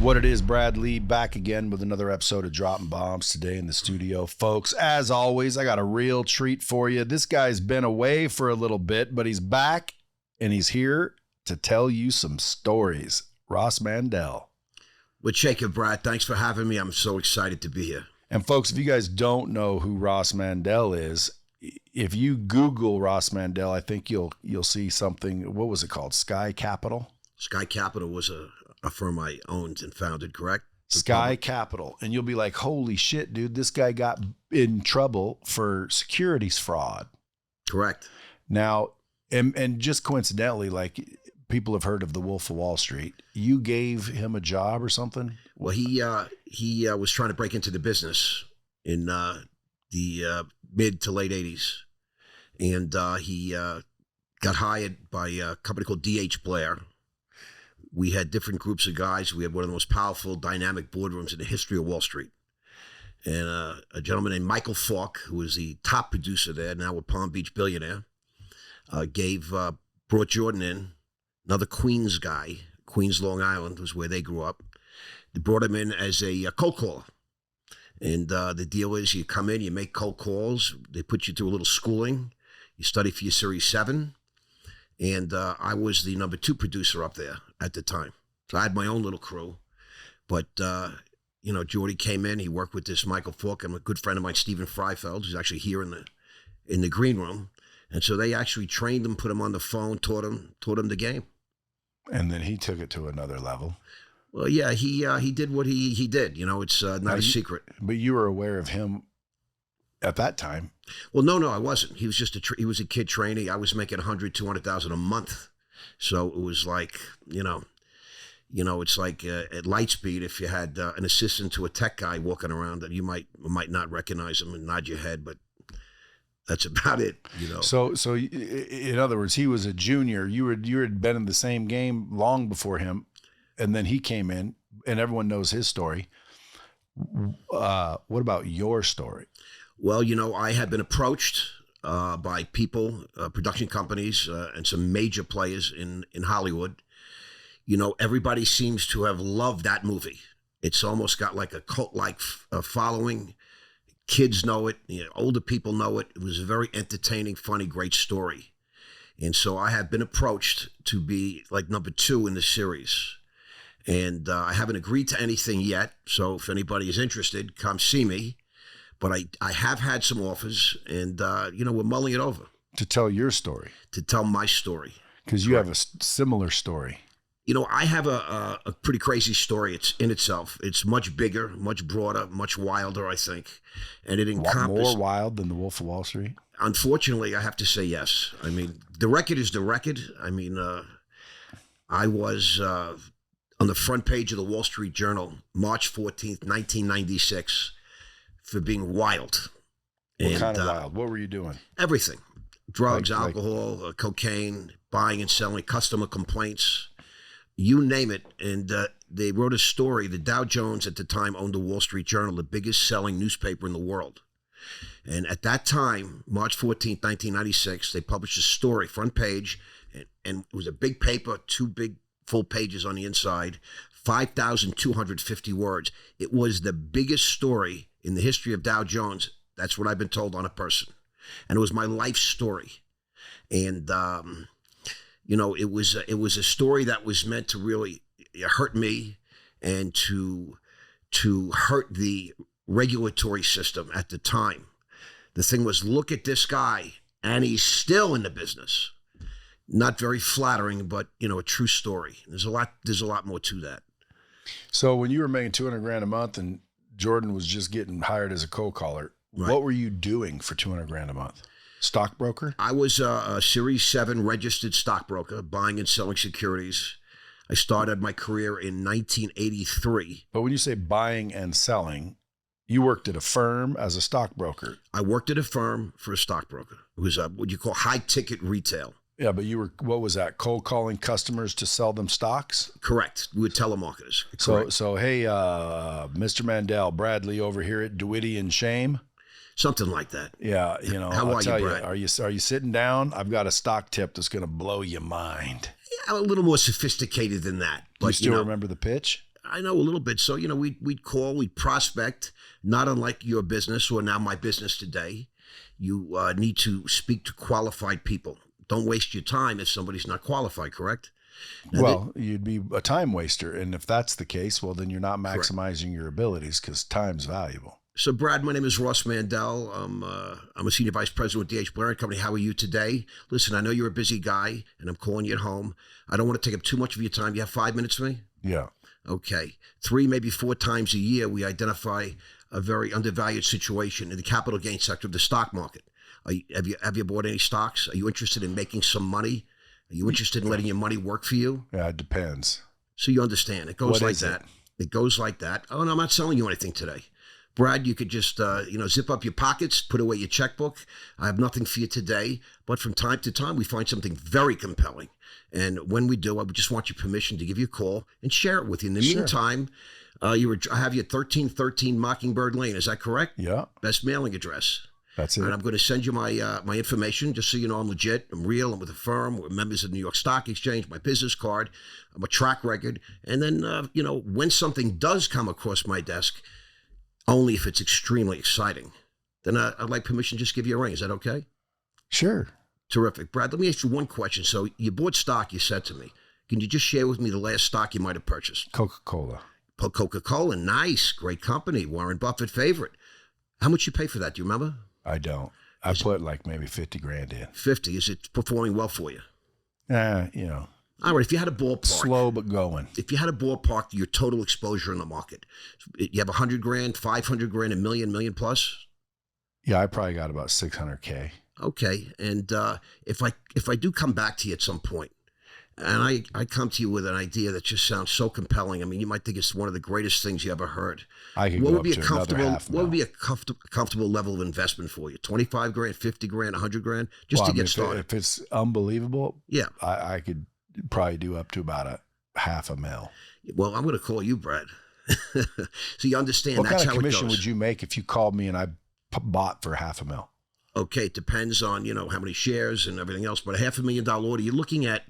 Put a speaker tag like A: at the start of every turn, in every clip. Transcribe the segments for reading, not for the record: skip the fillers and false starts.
A: What it is, Brad Lee, back again with another episode of Dropping Bombs today in the studio. Folks, as always, I got a real treat for you. This guy's been away for a little bit, but he's back, and he's here to tell you some stories. Ross Mandell.
B: Well, Jacob, Brad, thanks for having me. I'm so excited to be here.
A: And folks, if you guys don't know who Ross Mandell is, if you Google Ross Mandell, I think you'll see something. What was it called? Sky Capital?
B: Sky Capital was a firm I owned and founded, correct?
A: Sky Capital. And you'll be like, holy shit, dude, this guy got in trouble for securities fraud.
B: Correct.
A: Now, and just coincidentally, like people have heard of the Wolf of Wall Street. You gave him a job or something?
B: Well, he was trying to break into the business in the mid to late 80s. And he got hired by a company called D.H. Blair. We had different groups of guys. We had one of the most powerful, dynamic boardrooms in the history of Wall Street. And a gentleman named Michael Falk, who was the top producer there, now a Palm Beach billionaire, brought Jordan in, another Queens guy. Queens, Long Island was where they grew up. They brought him in as a cold caller. And the deal is you come in, you make cold calls. They put you through a little schooling. You study for your Series 7. And I was the number 2 producer up there at the time. So I had my own little crew. But, Jordy came in. He worked with this Michael Falk and a good friend of mine, Stephen Freifeld, who's actually here in the green room. And so they actually trained him, put him on the phone, taught him the game.
A: And then he took it to another level.
B: Well, yeah, he did what he did. It's not a secret.
A: But you were aware of him at that time.
B: Well, no, I wasn't. He was just he was a kid trainee. I was making $100,000-$200,000 a month. So it was like, it's like at Lightspeed, if you had an assistant to a tech guy walking around that you might not recognize him and nod your head, but that's about it,
A: So in other words, he was a junior. You had been in the same game long before him, and then he came in, and everyone knows his story. What about your story?
B: Well, I had been approached by people, production companies, and some major players in Hollywood. Everybody seems to have loved that movie. It's almost got like a cult-like following. Kids know it. Older people know it. It was a very entertaining, funny, great story. And so I have been approached to be like number 2 in the series. And I haven't agreed to anything yet. So if anybody is interested, come see me. But I have had some offers, and, we're mulling it over.
A: To tell your story.
B: To tell my story.
A: Because you have a similar story.
B: I have a pretty crazy story. It's in itself. It's much bigger, much broader, much wilder, I think. And it encompasses...
A: More wild than the Wolf of Wall Street?
B: Unfortunately, I have to say yes. I mean, the record is the record. I mean, I was on the front page of the Wall Street Journal, March 14th, 1996, for being wild.
A: What kind of wild? What were you doing?
B: Everything. Drugs, alcohol, cocaine, buying and selling, customer complaints, you name it. And they wrote a story. The Dow Jones at the time owned the Wall Street Journal, the biggest selling newspaper in the world. And at that time, March 14th, 1996, they published a story, front page, and it was a big paper, 2 big full pages on the inside, 5,250 words. It was the biggest story in the history of Dow Jones. That's what I've been told on a person. And it was my life story. And, it was a story that was meant to really hurt me and to hurt the regulatory system at the time. The thing was, look at this guy, and he's still in the business. Not very flattering, but, a true story. There's a lot more to that.
A: So when you were making $200,000 a month and Jordan was just getting hired as a cold caller, right, what were you doing for $200,000 a month? Stockbroker?
B: I was a Series 7 registered stockbroker, buying and selling securities. I started my career in 1983.
A: But when you say buying and selling, you worked at a firm as a stockbroker.
B: I worked at a firm for a stockbroker. It was what you call high ticket retail.
A: Yeah, but you were, what was that, cold calling customers to sell them stocks?
B: Correct. We were telemarketers.
A: So hey, Mr. Mandell, Bradley over here at DeWitty and Shame.
B: Something like that.
A: Yeah,
B: How
A: I'll
B: are
A: tell
B: you,
A: you,
B: Brad?
A: are you sitting down? I've got a stock tip that's going to blow your mind.
B: Yeah, I'm a little more sophisticated than that. But,
A: you still remember the pitch?
B: I know a little bit. So, we'd call, we'd prospect, not unlike your business or now my business today. You need to speak to qualified people. Don't waste your time if somebody's not qualified, correct?
A: Well, you'd be a time waster. And if that's the case, well, then you're not maximizing your abilities because time's valuable.
B: So, Brad, my name is Ross Mandell. I'm a senior vice president with D.H. Blair & Company. How are you today? Listen, I know you're a busy guy, and I'm calling you at home. I don't want to take up too much of your time. You have 5 minutes for me?
A: Yeah.
B: Okay. 3, maybe 4 times a year, we identify a very undervalued situation in the capital gain sector of the stock market. Have you bought any stocks? Are you interested in making some money? Are you interested in letting your money work for you?
A: Yeah, it depends.
B: So you understand. It goes like that. It goes like that. Oh, no, I'm not selling you anything today. Brad, you could just, zip up your pockets, put away your checkbook. I have nothing for you today. But from time to time, we find something very compelling. And when we do, I would just want your permission to give you a call and share it with you. In the meantime, I have you at 1313 Mockingbird Lane. Is that correct?
A: Yeah.
B: Best mailing address.
A: That's it.
B: And I'm going to send you my information just so you know I'm legit. I'm real. I'm with a firm. We're members of the New York Stock Exchange. My business card. I'm a track record. And then, when something does come across my desk, only if it's extremely exciting, then I'd like permission to just give you a ring. Is that okay?
A: Sure.
B: Terrific. Brad, let me ask you one question. So you bought stock, you said to me. Can you just share with me the last stock you might have purchased?
A: Coca-Cola.
B: Coca-Cola. Nice. Great company. Warren Buffett favorite. How much you pay for that? Do you remember?
A: I don't. I put like maybe 50 grand in.
B: 50. Is it performing well for you? All right, if you had a ballpark.
A: Slow but going.
B: If you had a ballpark, your total exposure in the market, you have 100 grand, 500 grand, a million plus?
A: Yeah, I probably got about 600K.
B: Okay, and if I do come back to you at some point, and I come to you with an idea that just sounds so compelling, I mean, you might think it's one of the greatest things you ever heard.
A: I could go up to another half
B: What would be a comfortable level of investment for you? 25 grand, 50 grand, 100 grand, just to get started.
A: If it's unbelievable,
B: yeah,
A: I could probably do up to about a $500,000.
B: Well, I'm going to call you, Brad. So you understand
A: what
B: that's
A: kind of
B: how it
A: commission
B: goes.
A: would you make if you called me and I bought for $500,000?
B: Okay, it depends on how many shares and everything else, but a $500,000 order, you're looking at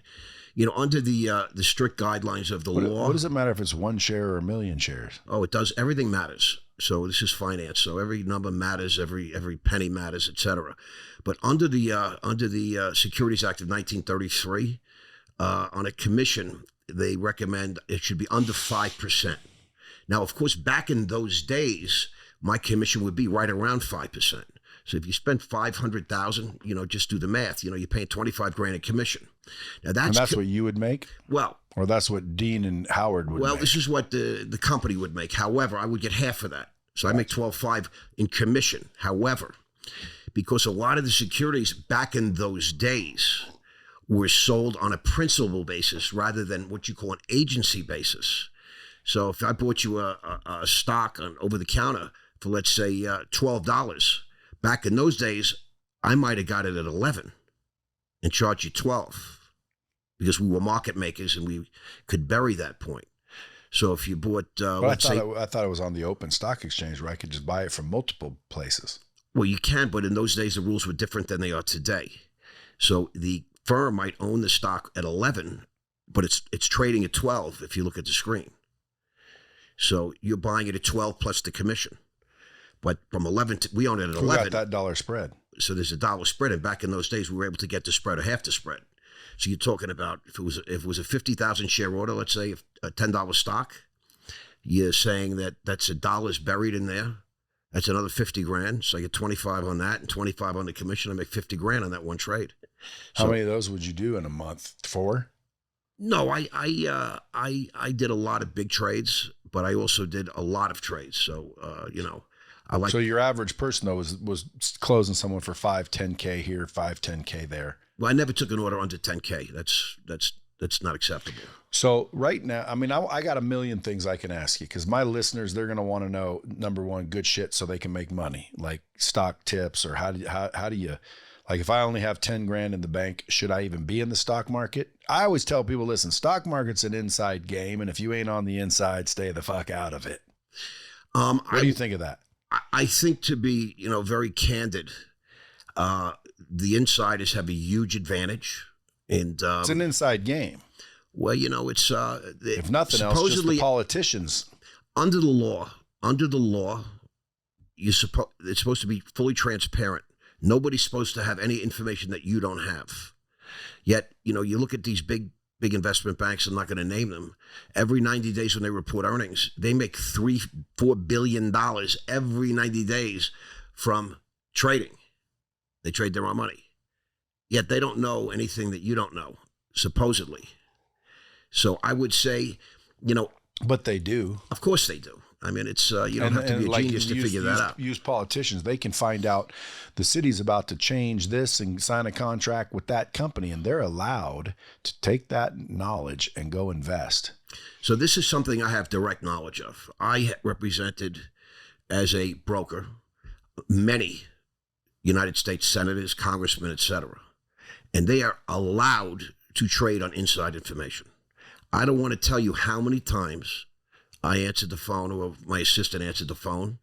B: under the strict guidelines of the law.
A: What does it matter if it's 1 share or 1 million shares?
B: Oh, it does. Everything matters. So this is finance. So every number matters, every penny matters, etc. But under the Securities Act of 1933, on a commission, they recommend it should be under 5%. Now, of course, back in those days, my commission would be right around 5%. So if you spend $500,000, just do the math. You're paying 25 grand in commission. Now
A: that's what you would make?
B: Well,
A: or that's what Dean and Howard would make?
B: Well, this is what the company would make. However, I would get half of that. So I make 12.5 in commission. However, because a lot of the securities back in those days were sold on a principal basis rather than what you call an agency basis. So if I bought you a stock on over the counter for, let's say, $12, back in those days, I might have got it at 11 and charged you 12 because we were market makers and we could bury that point. So if you bought,
A: I thought it was on the open stock exchange where I could just buy it from multiple places.
B: Well, you can, but in those days, the rules were different than they are today. So the firm might own the stock at 11, but it's trading at 12 if you look at the screen. So you're buying it at 12 plus the commission. But from 11 to, we own it at 11.
A: Who got that dollar spread?
B: So there's a dollar spread, and back in those days, we were able to get the spread or half the spread. So you're talking about if it was a 50,000 share order, let's say a $10 stock, you're saying that's $1 buried in there. That's another 50 grand. So I get 25 on that and 25 on the commission. I make 50 grand on that one trade.
A: How many of those would you do in a month? 4?
B: No, I did a lot of big trades, but I also did a lot of trades. So I like.
A: So your average person though was closing someone for 5, 10K here, 5, 10K there.
B: Well, I never took an order under 10K. That's not acceptable.
A: So right now, I mean, I got a million things I can ask you because my listeners, they're going to want to know, number one, good shit so they can make money, like stock tips or how do you, like if I only have 10 grand in the bank, should I even be in the stock market? I always tell people, listen, stock market's an inside game. And if you ain't on the inside, stay the fuck out of it. What do you think of that?
B: I think to be, very candid, the insiders have a huge advantage. And
A: it's an inside game.
B: Well, it's
A: If nothing else, just the politicians.
B: Under the law, it's supposed to be fully transparent. Nobody's supposed to have any information that you don't have. Yet, you look at these big investment banks, I'm not going to name them. Every 90 days when they report earnings, they make $3-4 billion every 90 days from trading. They trade their own money. Yet they don't know anything that you don't know, supposedly. So I would say,
A: But they do.
B: Of course they do. I mean, it's you don't have to be a genius to figure that out.
A: Use politicians. They can find out the city's about to change this and sign a contract with that company, and they're allowed to take that knowledge and go invest.
B: So this is something I have direct knowledge of. I represented as a broker many United States senators, congressmen, etc., and they are allowed to trade on inside information. I don't want to tell you how many times I answered the phone, or my assistant answered the phone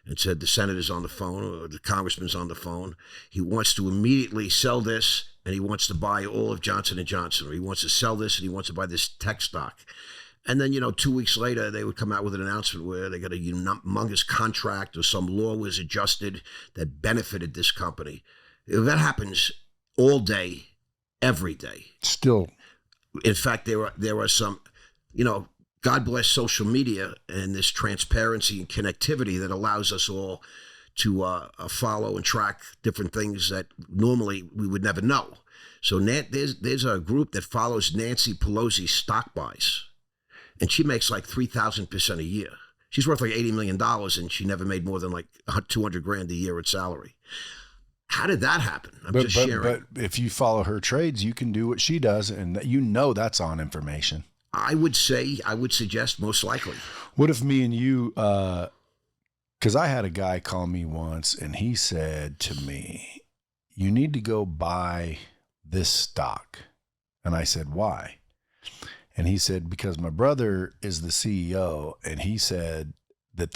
B: and said the senator's on the phone or the congressman's on the phone. He wants to immediately sell this and he wants to buy all of Johnson & Johnson, or he wants to sell this and he wants to buy this tech stock. And then, 2 weeks later, they would come out with an announcement where they got a humongous contract or some law was adjusted that benefited this company. That happens all day, every day.
A: Still.
B: In fact, there are some, God bless social media and this transparency and connectivity that allows us all to follow and track different things that normally we would never know. So there's a group that follows Nancy Pelosi's stock buys, and she makes like 3,000% a year. She's worth like $80 million, and she never made more than like $200,000 a year in salary. How did that happen? I'm just sharing.
A: But if you follow her trades, you can do what she does, and that's on information.
B: I would suggest most likely.
A: What if me and you, because I had a guy call me once and he said to me, you need to go buy this stock. And I said, why? And he said, because my brother is the CEO and he said that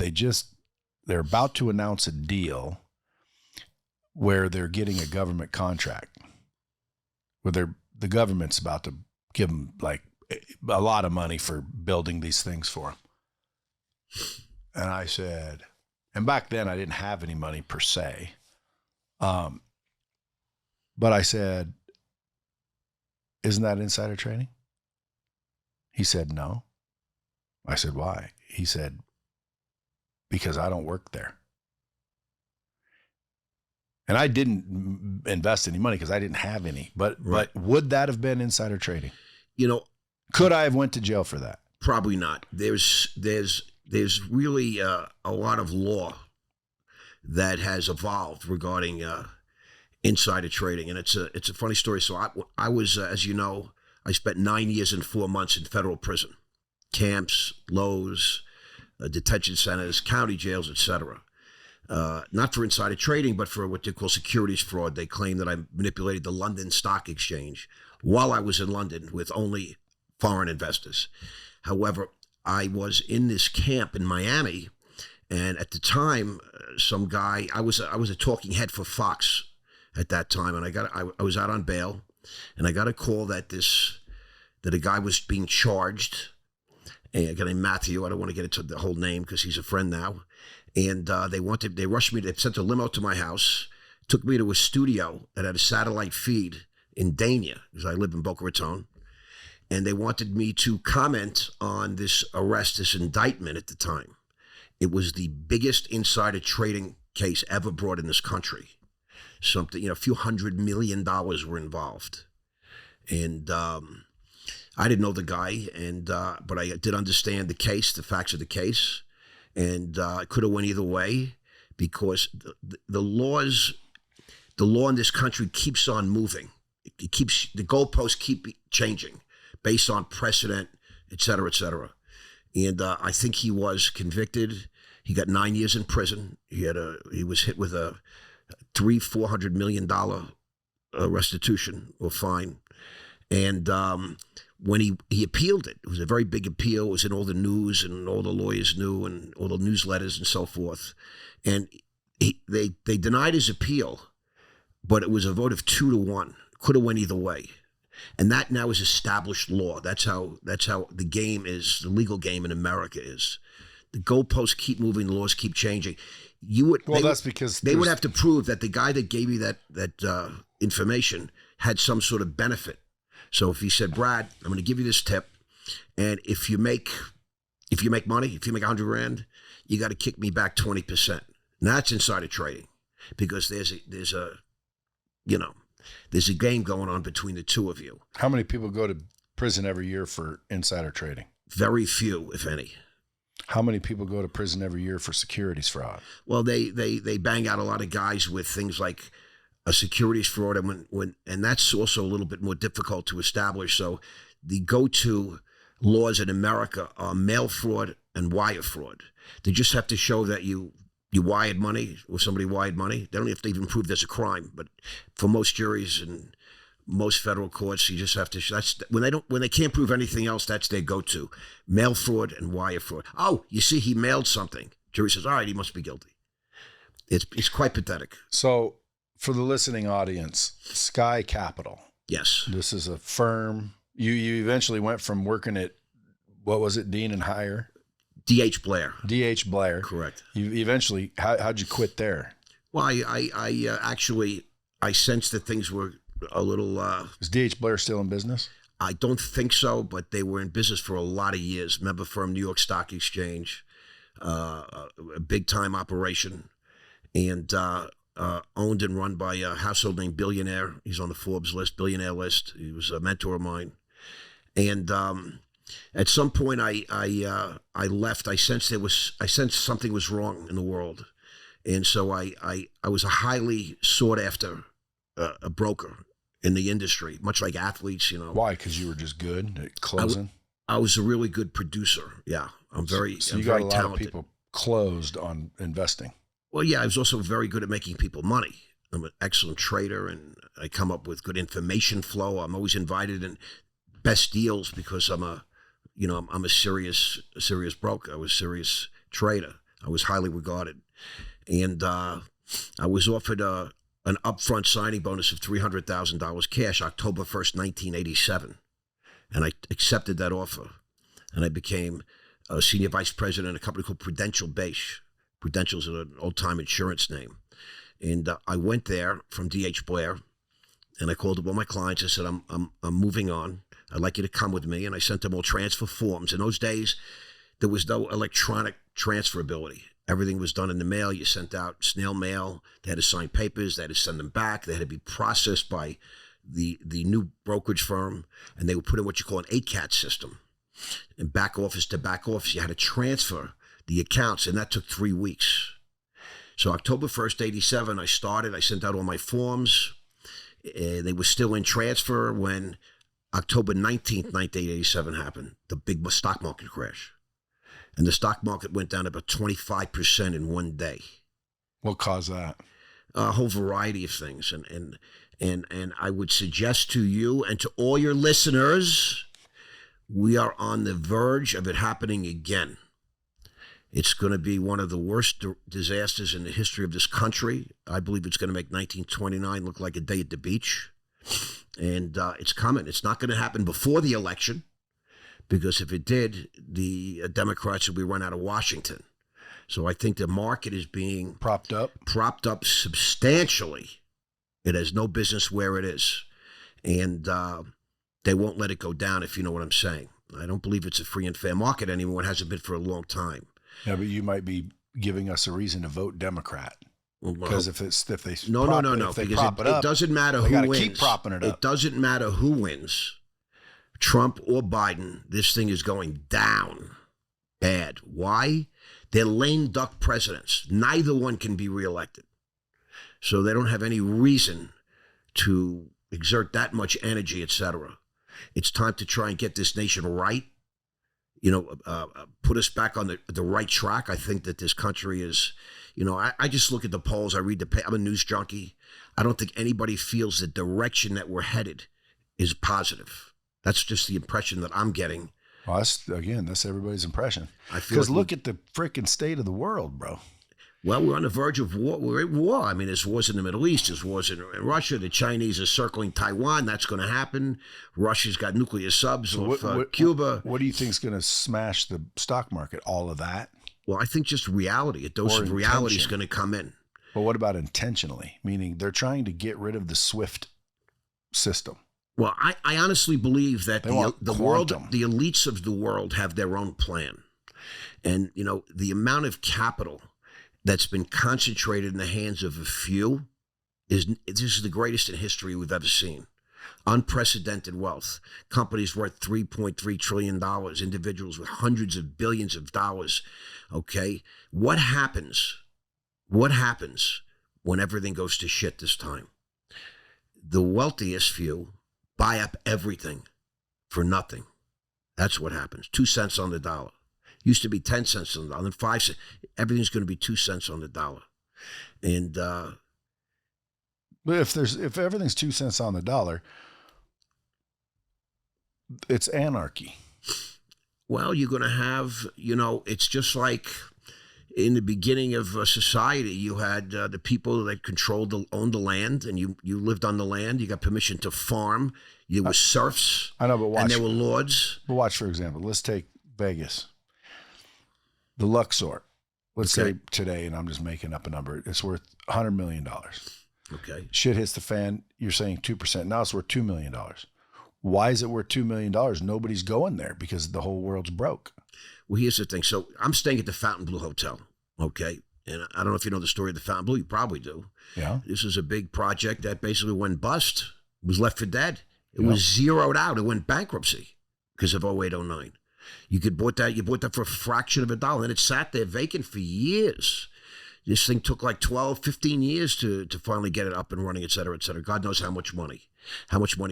A: they're about to announce a deal where they're getting a government contract, where the government's about to give them like a lot of money for building these things for him. And I said, and back then I didn't have any money per se. But I said, isn't that insider trading? He said, no. I said, why? He said, because I don't work there. And I didn't invest any money because I didn't have any, but would that have been insider trading? Could I have went to jail for that?
B: Probably not. There's really a lot of law that has evolved regarding insider trading, and it's a funny story. So I was, as you know, I spent 9 years and 4 months in federal prison, camps, lows, detention centers, county jails, etc. Not for insider trading, but for what they call securities fraud. They claim that I manipulated the London Stock Exchange while I was in London with only foreign investors. However, I was in this camp in Miami, and at the time, some guy, I was a talking head for Fox at that time, and I was out on bail, and I got a call that a guy was being charged, and a guy named Matthew. I don't want to get into the whole name because he's a friend now. And they rushed me. They sent a limo to my house, took me to a studio that had a satellite feed in Dania, because I live in Boca Raton. And they wanted me to comment on this arrest, this indictment at the time. It was the biggest insider trading case ever brought in this country. Something, a few $100 million were involved. And I didn't know the guy, but I did understand the case, the facts of the case. And it could have went either way, because the law in this country keeps on moving. The goalposts keep changing based on precedent, et cetera, et cetera. And I think he was convicted. He got 9 years in prison. He was hit with a $400 million restitution or fine. And when he appealed it was a very big appeal. It was in all the news, and all the lawyers knew, and all the newsletters and so forth. And they denied his appeal, but it was a vote of 2-1. Could have went either way. And that now is established law. That's how the game is, the legal game in America is. The goalposts keep moving, the laws keep changing.
A: That's because
B: they would have to prove that the guy that gave you that information had some sort of benefit. So if he said, Brad, I'm going to give you this tip, and if you make money, if you make $100,000, you got to kick me back 20%. And that's insider trading, because there's a game going on between the two of you.
A: How many people go to prison every year for insider trading?
B: Very few, if any.
A: How many people go to prison every year for securities fraud?
B: Well, they bang out a lot of guys with things like a securities fraud, and that's also a little bit more difficult to establish. So the go-to laws in America are mail fraud and wire fraud. They just have to show that you wired money, or somebody wired money. They don't have to even prove there's a crime. But for most juries and most federal courts, you just have to. That's when they can't prove anything else. That's their go-to: mail fraud and wire fraud. Oh, you see, he mailed something. Jury says, all right, he must be guilty. It's quite pathetic.
A: So, for the listening audience, Sky Capital.
B: Yes,
A: this is a firm. You eventually went from working at, what was it, Dean and Hire?
B: D.H. Blair.
A: D.H. Blair.
B: Correct.
A: You eventually, how'd you quit there?
B: Well, I actually sensed that things were a little.
A: Is D.H. Blair still in business?
B: I don't think so, but they were in business for a lot of years. Member firm, New York Stock Exchange, a big time operation, and owned and run by a household name Billionaire. He's on the Forbes list, billionaire list. He was a mentor of mine, and at some point I left. I sensed something was wrong in the world, and so I was a highly sought after a broker in the industry, much like athletes, you know.
A: Why? Because you were just good at closing?
B: I was a really good producer. Yeah, I'm very
A: So you
B: I'm
A: got
B: very
A: a lot
B: talented.
A: of people closed on investing.
B: Well, yeah, I was also very good at making people money. I'm an excellent trader, and I come up with good information flow. I'm always invited in best deals because I'm a serious broker. I was a serious trader. I was highly regarded, and I was offered an upfront signing bonus of $300,000 cash, October 1st, 1987. And I accepted that offer. And I became a senior vice president at a company called Prudential Base. Prudential's an old-time insurance name. And I went there from D.H. Blair, and I called up all my clients. I said, I'm moving on. I'd like you to come with me. And I sent them all transfer forms. In those days, there was no electronic transferability. Everything was done in the mail. You sent out snail mail. They had to sign papers. They had to send them back. They had to be processed by the new brokerage firm, and they would put in what you call an ACAT system. And back office to back office, you had to transfer the accounts, and that took 3 weeks. So October 1st, 87, I started. I sent out all my forms. They were still in transfer when October 19th, 1987 happened, the big stock market crash. And the stock market went down about 25% in one day.
A: What caused that?
B: A whole variety of things. And I would suggest to you and to all your listeners, we are on the verge of it happening again. It's going to be one of the worst disasters in the history of this country. I believe it's going to make 1929 look like a day at the beach. And it's coming. It's not going to happen before the election, because if it did, the Democrats would be run out of Washington. So I think the market is being
A: propped up
B: substantially. It has no business where it is. And they won't let it go down, if you know what I'm saying. I don't believe it's a free and fair market anymore. It hasn't been for a long time.
A: Yeah, but you might be giving us a reason to vote Democrat. Because if they
B: prop it up, it doesn't matter who wins.
A: Keep propping it up.
B: It doesn't matter who wins, Trump or Biden. This thing is going down bad. Why? They're lame duck presidents. Neither one can be reelected, so they don't have any reason to exert that much energy, etc. It's time to try and get this nation right. Put us back on the right track. I think that this country is. I just look at the polls. I read I'm a news junkie. I don't think anybody feels the direction that we're headed is positive. That's just the impression that I'm getting.
A: Well, that's everybody's impression.
B: I feel
A: because look at the freaking state of the world, bro.
B: Well, we're on the verge of war. We're at war. I mean, there's wars in the Middle East. There's wars in Russia. The Chinese are circling Taiwan. That's going to happen. Russia's got nuclear subs off Cuba.
A: What do you think is going to smash the stock market? All of that?
B: Well, I think just reality. A dose of reality is going to come in.
A: But what about intentionally? Meaning they're trying to get rid of the SWIFT system.
B: Well, I honestly believe that the world, the elites of the world have their own plan. And, you know, the amount of capital that's been concentrated in the hands of a few this is the greatest in history we've ever seen. Unprecedented wealth. Companies worth $3.3 trillion, individuals with hundreds of billions of dollars. Okay. What happens when everything goes to shit this time? The wealthiest few buy up everything for nothing. That's what happens. 2 cents on the dollar. Used to be 10 cents on the dollar, then 5 cents. Everything's going to be 2 cents on the dollar. And
A: but if everything's 2 cents on the dollar, it's anarchy.
B: Well, you're going to have, you know, it's just like in the beginning of society, you had the people that owned the land, and you lived on the land. You got permission to farm. You were serfs.
A: I know, but watch.
B: And there were lords.
A: But watch, for example, let's take Vegas. The Luxor, let's say today, and I'm just making up a number, it's worth $100 million.
B: Okay.
A: Shit hits the fan, you're saying 2%. Now it's worth $2 million. Why is it worth $2 million? Nobody's going there because the whole world's broke.
B: Well, here's the thing. So I'm staying at the Fontainebleau Hotel, okay? And I don't know if you know the story of the Fontainebleau. You probably do.
A: Yeah.
B: This is a big project that basically went bust. It was left for dead. It was zeroed out. It went bankruptcy because of 08, 09. You bought that for a fraction of a dollar, and it sat there vacant for years. This thing took like 12, 15 years to finally get it up and running, et cetera, et cetera. God knows how much money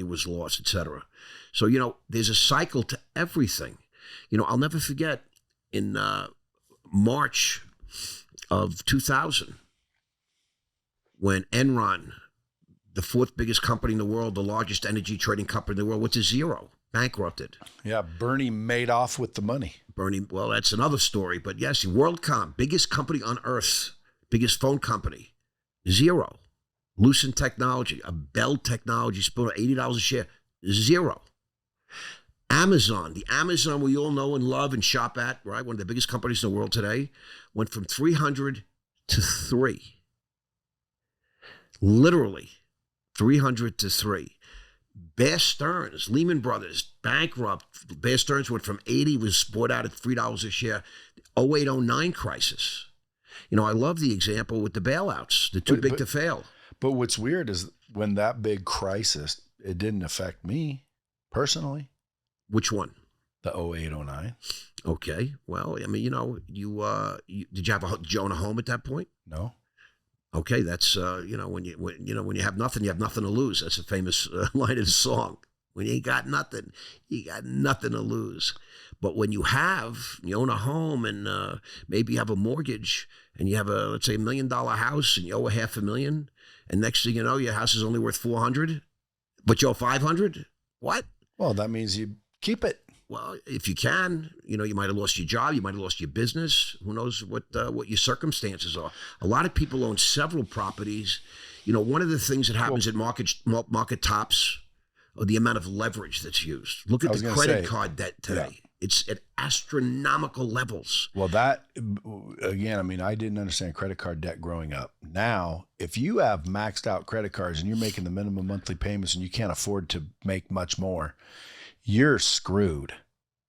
B: was lost, et cetera. So, you know, there's a cycle to everything. You know, I'll never forget in March of 2000 when Enron, the fourth biggest company in the world, the largest energy trading company in the world, went to zero. Bankrupted.
A: Yeah, Bernie made off with the money.
B: Bernie, well, that's another story. But yes, WorldCom, biggest company on earth, biggest phone company, zero. Lucent Technology, a Bell Technology, split $80 a share, zero. Amazon, the Amazon we all know and love and shop at, right? One of the biggest companies in the world today, went from 300 to 3. Literally, 300 to 3. Bear Stearns, Lehman Brothers, bankrupt. Bear Stearns went from 80, was bought out at $3 a share. 08, 09 crisis. You know, I love the example with the bailouts, the too big to fail.
A: But what's weird is when that big crisis, it didn't affect me personally.
B: Which one?
A: The 08, 09.
B: Okay. Well, I mean, you know, did you own a home at that point?
A: No.
B: Okay, that's you know, when you have nothing, you have nothing to lose. That's a famous line in the song. When you ain't got nothing, you got nothing to lose. But when you own a home and maybe you have a mortgage and you have let's say $1 million house and you owe $500,000, and next thing you know, your house is only worth $400,000, but you owe $500,000. What?
A: Well, that means you keep it.
B: Well, if you can, you know, you might have lost your job, you might have lost your business. Who knows what your circumstances are? A lot of people own several properties. You know, one of the things that happens at market tops are the amount of leverage that's used. Look at the credit card debt today. Yeah. It's at astronomical levels.
A: Well, that, again, I mean, I didn't understand credit card debt growing up. Now, if you have maxed out credit cards and you're making the minimum monthly payments and you can't afford to make much more, you're screwed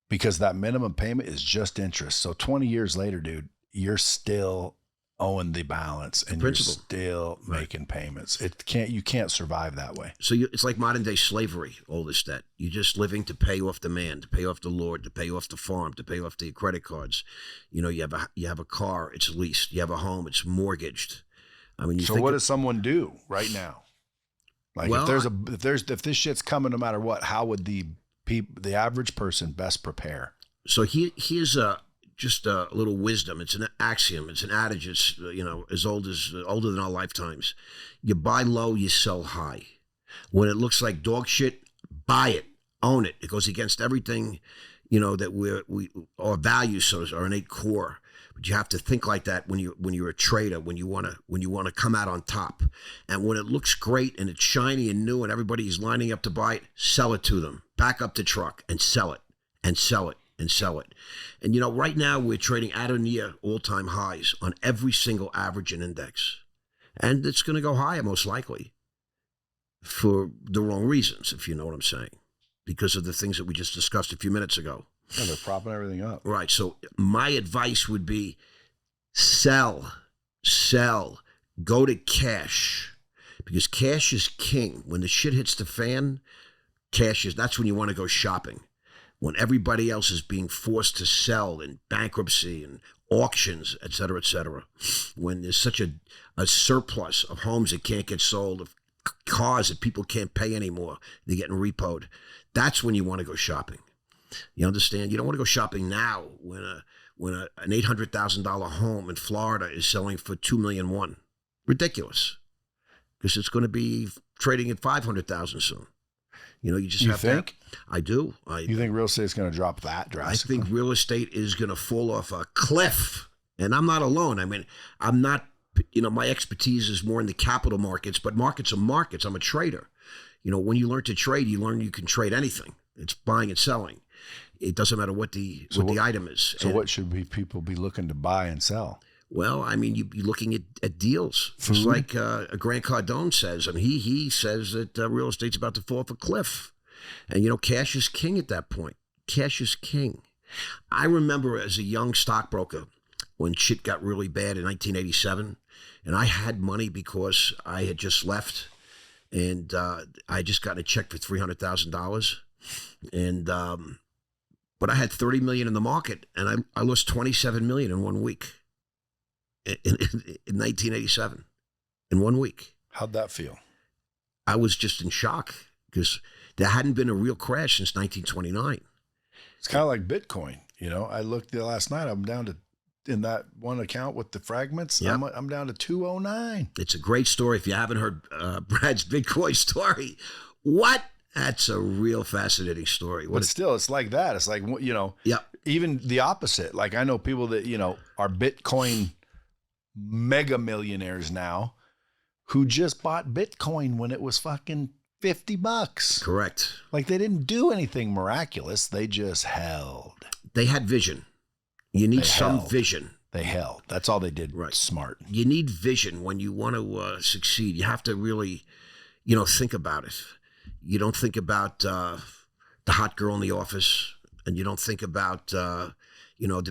A: because that minimum payment is just interest. So 20 years later, dude, you're still owing the balance and you're still making payments. You can't survive that way.
B: So it's like modern day slavery, all this debt. You're just living to pay off the man, to pay off the Lord, to pay off the farm, to pay off the credit cards. You know, you have a car, it's leased. You have a home, it's mortgaged. I mean,
A: so what does someone do right now? Like, well, if this shit's coming no matter what, how would the average person best prepare?
B: So here's just a little wisdom. It's an axiom. It's an adage. It's older than our lifetimes. You buy low, you sell high. When it looks like dog shit, buy it, own it. It goes against everything, that our values so our innate core. But you have to think like that when you're a trader, when you want to come out on top. And when it looks great and it's shiny and new and everybody's lining up to buy it, sell it to them. Back up the truck and sell it and sell it and sell it. And right now we're trading at or near all-time highs on every single average and index. And it's going to go higher most likely for the wrong reasons, if you know what I'm saying, because of the things that we just discussed a few minutes ago.
A: Yeah, they're propping everything up.
B: Right. So my advice would be sell, go to cash, because cash is king. When the shit hits the fan, that's when you want to go shopping. When everybody else is being forced to sell in bankruptcy and auctions, et cetera, when there's such a surplus of homes that can't get sold, of cars that people can't pay anymore, they're getting repoed. That's when you want to go shopping. You understand? You don't want to go shopping now when an $800,000 home in Florida is selling for $2.1 million. Ridiculous, because it's going to be trading at $500,000 soon. You just have
A: think?
B: to. I do.
A: You think real estate's going to drop that drastically?
B: I think real estate is going to fall off a cliff, and I'm not alone. I mean, I'm not. My expertise is more in the capital markets, but markets are markets. I'm a trader. When you learn to trade, you learn you can trade anything. It's buying and selling. It doesn't matter what the item is.
A: So what should people be looking to buy and sell?
B: Well, I mean, you'd be looking at deals.
A: Food?
B: Just like Grant Cardone says. I mean, he says that real estate's about to fall off a cliff. And, cash is king at that point. Cash is king. I remember as a young stockbroker when shit got really bad in 1987, and I had money because I had just left, and I had just gotten a check for $300,000. And but I had $30 million in the market, and I lost $27 million in 1 week in 1987. In 1 week.
A: How'd that feel?
B: I was just in shock because there hadn't been a real crash since 1929.
A: It's kind of like Bitcoin. I looked the last night. I'm down to, in that one account with the fragments, yep. I'm down to 209.
B: It's a great story. If you haven't heard Brad's Bitcoin story, what? That's a real fascinating story.
A: But still, it's like that. It's like,
B: yep.
A: Even the opposite. Like, I know people that, are Bitcoin mega millionaires now who just bought Bitcoin when it was fucking $50.
B: Correct.
A: Like, they didn't do anything miraculous. They just held.
B: They had vision. You need some vision.
A: They held. That's all they did.
B: Right.
A: Smart.
B: You need vision when you want to succeed. You have to really, think about it. You don't think about the hot girl in the office, and you don't think about, the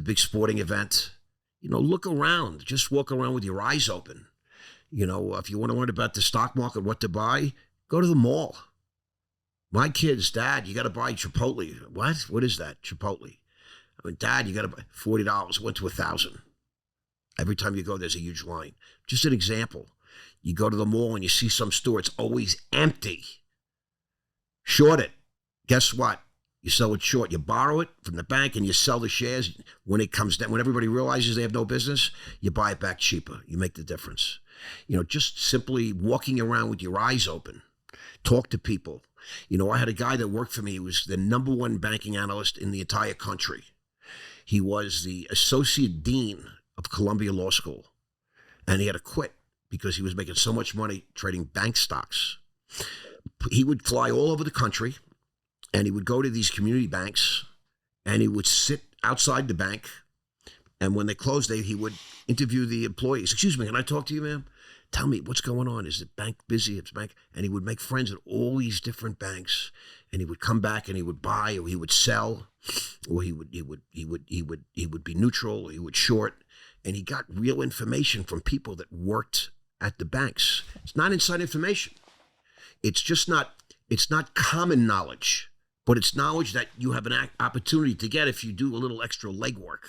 B: big sporting event. Look around. Just walk around with your eyes open. If you want to learn about the stock market, what to buy, go to the mall. My kids, Dad, you got to buy Chipotle. What? What is that? Chipotle. I mean, Dad, you got to buy $40. Went to $1,000. Every time you go, there's a huge line. Just an example. You go to the mall and you see some store, it's always empty. Short it. Guess what? You sell it short. You borrow it from the bank and you sell the shares. When it comes down, when everybody realizes they have no business, you buy it back cheaper. You make the difference. Just simply walking around with your eyes open. Talk to people. I had a guy that worked for me. He was the #1 banking analyst in the entire country. He was the associate dean of Columbia Law School. And he had to quit because he was making so much money trading bank stocks. He would fly all over the country, and he would go to these community banks, and he would sit outside the bank, and when they closed, he would interview the employees. Excuse me, can I talk to you, ma'am? Tell me, what's going on? Is the bank busy? It's bank. And he would make friends at all these different banks, and he would come back and he would buy, or he would sell, or he would be neutral, or he would short, and he got real information from people that worked at the banks. It's not inside information. It's not common knowledge, but it's knowledge that you have an opportunity to get if you do a little extra legwork.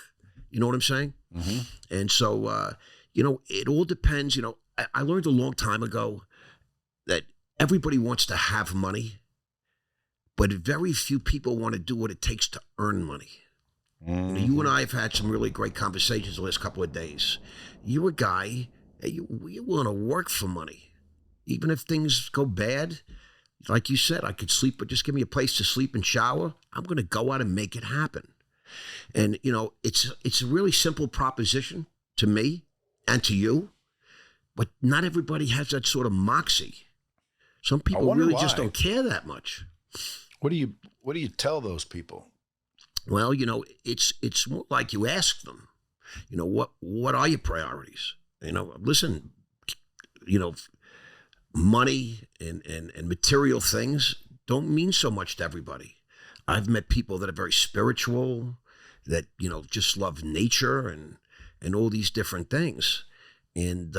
B: You know what I'm saying?
A: Mm-hmm.
B: And so, it all depends. I learned a long time ago that everybody wants to have money, but very few people want to do what it takes to earn money.
A: Mm-hmm.
B: You and I have had some really great conversations the last couple of days. You're a guy, you want to work for money. Even if things go bad, Like you said, I could sleep, but just give me a place to sleep and shower. I'm going to go out and make it happen. And, it's a really simple proposition to me and to you, but not everybody has that sort of moxie. Some people really just don't care that much.
A: What do you tell those people?
B: Well, it's more like you ask them, what are your priorities? Listen, money and material things don't mean so much to everybody. I've met people that are very spiritual, that, just love nature and all these different things. And,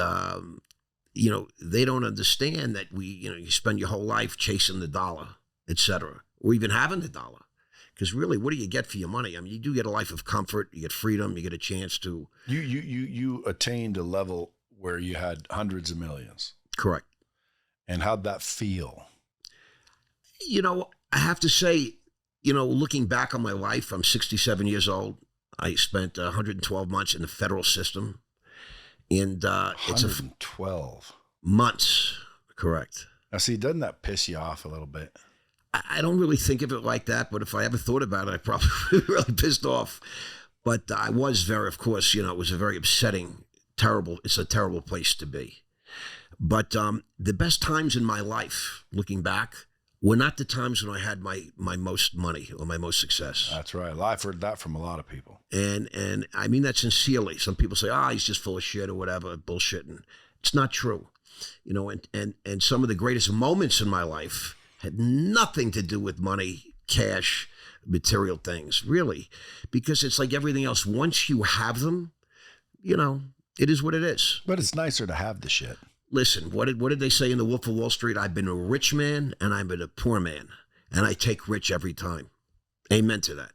B: they don't understand that you spend your whole life chasing the dollar, et cetera, or even having the dollar. Because really, what do you get for your money? I mean, you do get a life of comfort, you get freedom, you get a chance to... You attained a level where you had hundreds of millions. Correct. And how'd that feel? I have to say, looking back on my life, I'm 67 years old. I spent 112 months in the federal system. And it's 112 months, correct. Now, see, doesn't that piss you off a little bit? I don't really think of it like that, but if I ever thought about it, I probably really pissed off. But I was of course, it was a very upsetting, it's a terrible place to be. But the best times in my life, looking back, were not the times when I had my most money or my most success. That's right. I've heard that from a lot of people. And I mean that sincerely. Some people say, he's just full of shit or whatever, bullshit. And it's not true. And some of the greatest moments in my life had nothing to do with money, cash, material things, really. Because it's like everything else. Once you have them, it is what it is. But it's nicer to have the shit. Listen, what did they say in The Wolf of Wall Street? I've been a rich man and I've been a poor man, and I take rich every time. Amen to that.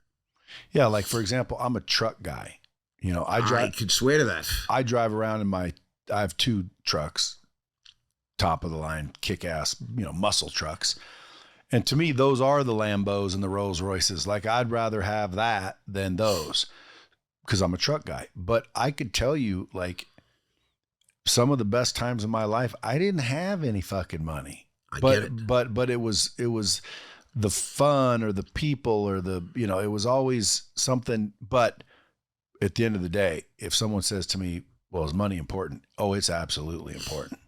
B: Yeah, like for example, I'm a truck guy. I could swear to that. I drive around I have 2 trucks, top of the line, kick-ass, muscle trucks. And to me, those are the Lambos and the Rolls Royces. Like, I'd rather have that than those because I'm a truck guy. But I could tell you, like, some of the best times in my life, I didn't have any fucking money. I get it. But it was the fun or the people or it was always something. But at the end of the day, if someone says to me, well, is money important? Oh, it's absolutely important.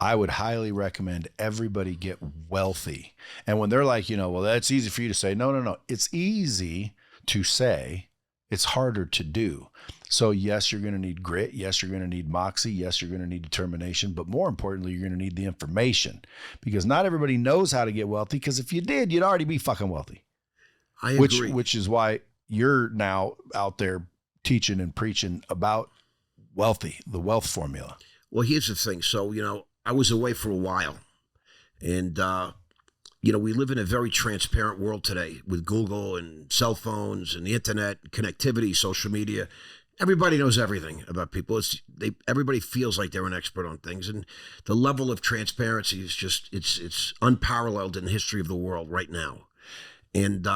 B: I would highly recommend everybody get wealthy. And when they're like, well, that's easy for you to say. No. It's easy to say. It's harder to do. So yes, you're going to need grit. Yes, you're going to need moxie. Yes, you're going to need determination. But more importantly, you're going to need the information, because not everybody knows how to get wealthy. Because if you did, you'd already be fucking wealthy. I agree. Which is why you're now out there teaching and preaching about the wealth formula. Well, here's the thing. So, I was away for a while, and, we live in a very transparent world today with Google and cell phones and the internet, connectivity, social media. Everybody knows everything about people. Everybody feels like they're an expert on things. And the level of transparency is just, it's unparalleled in the history of the world right now. And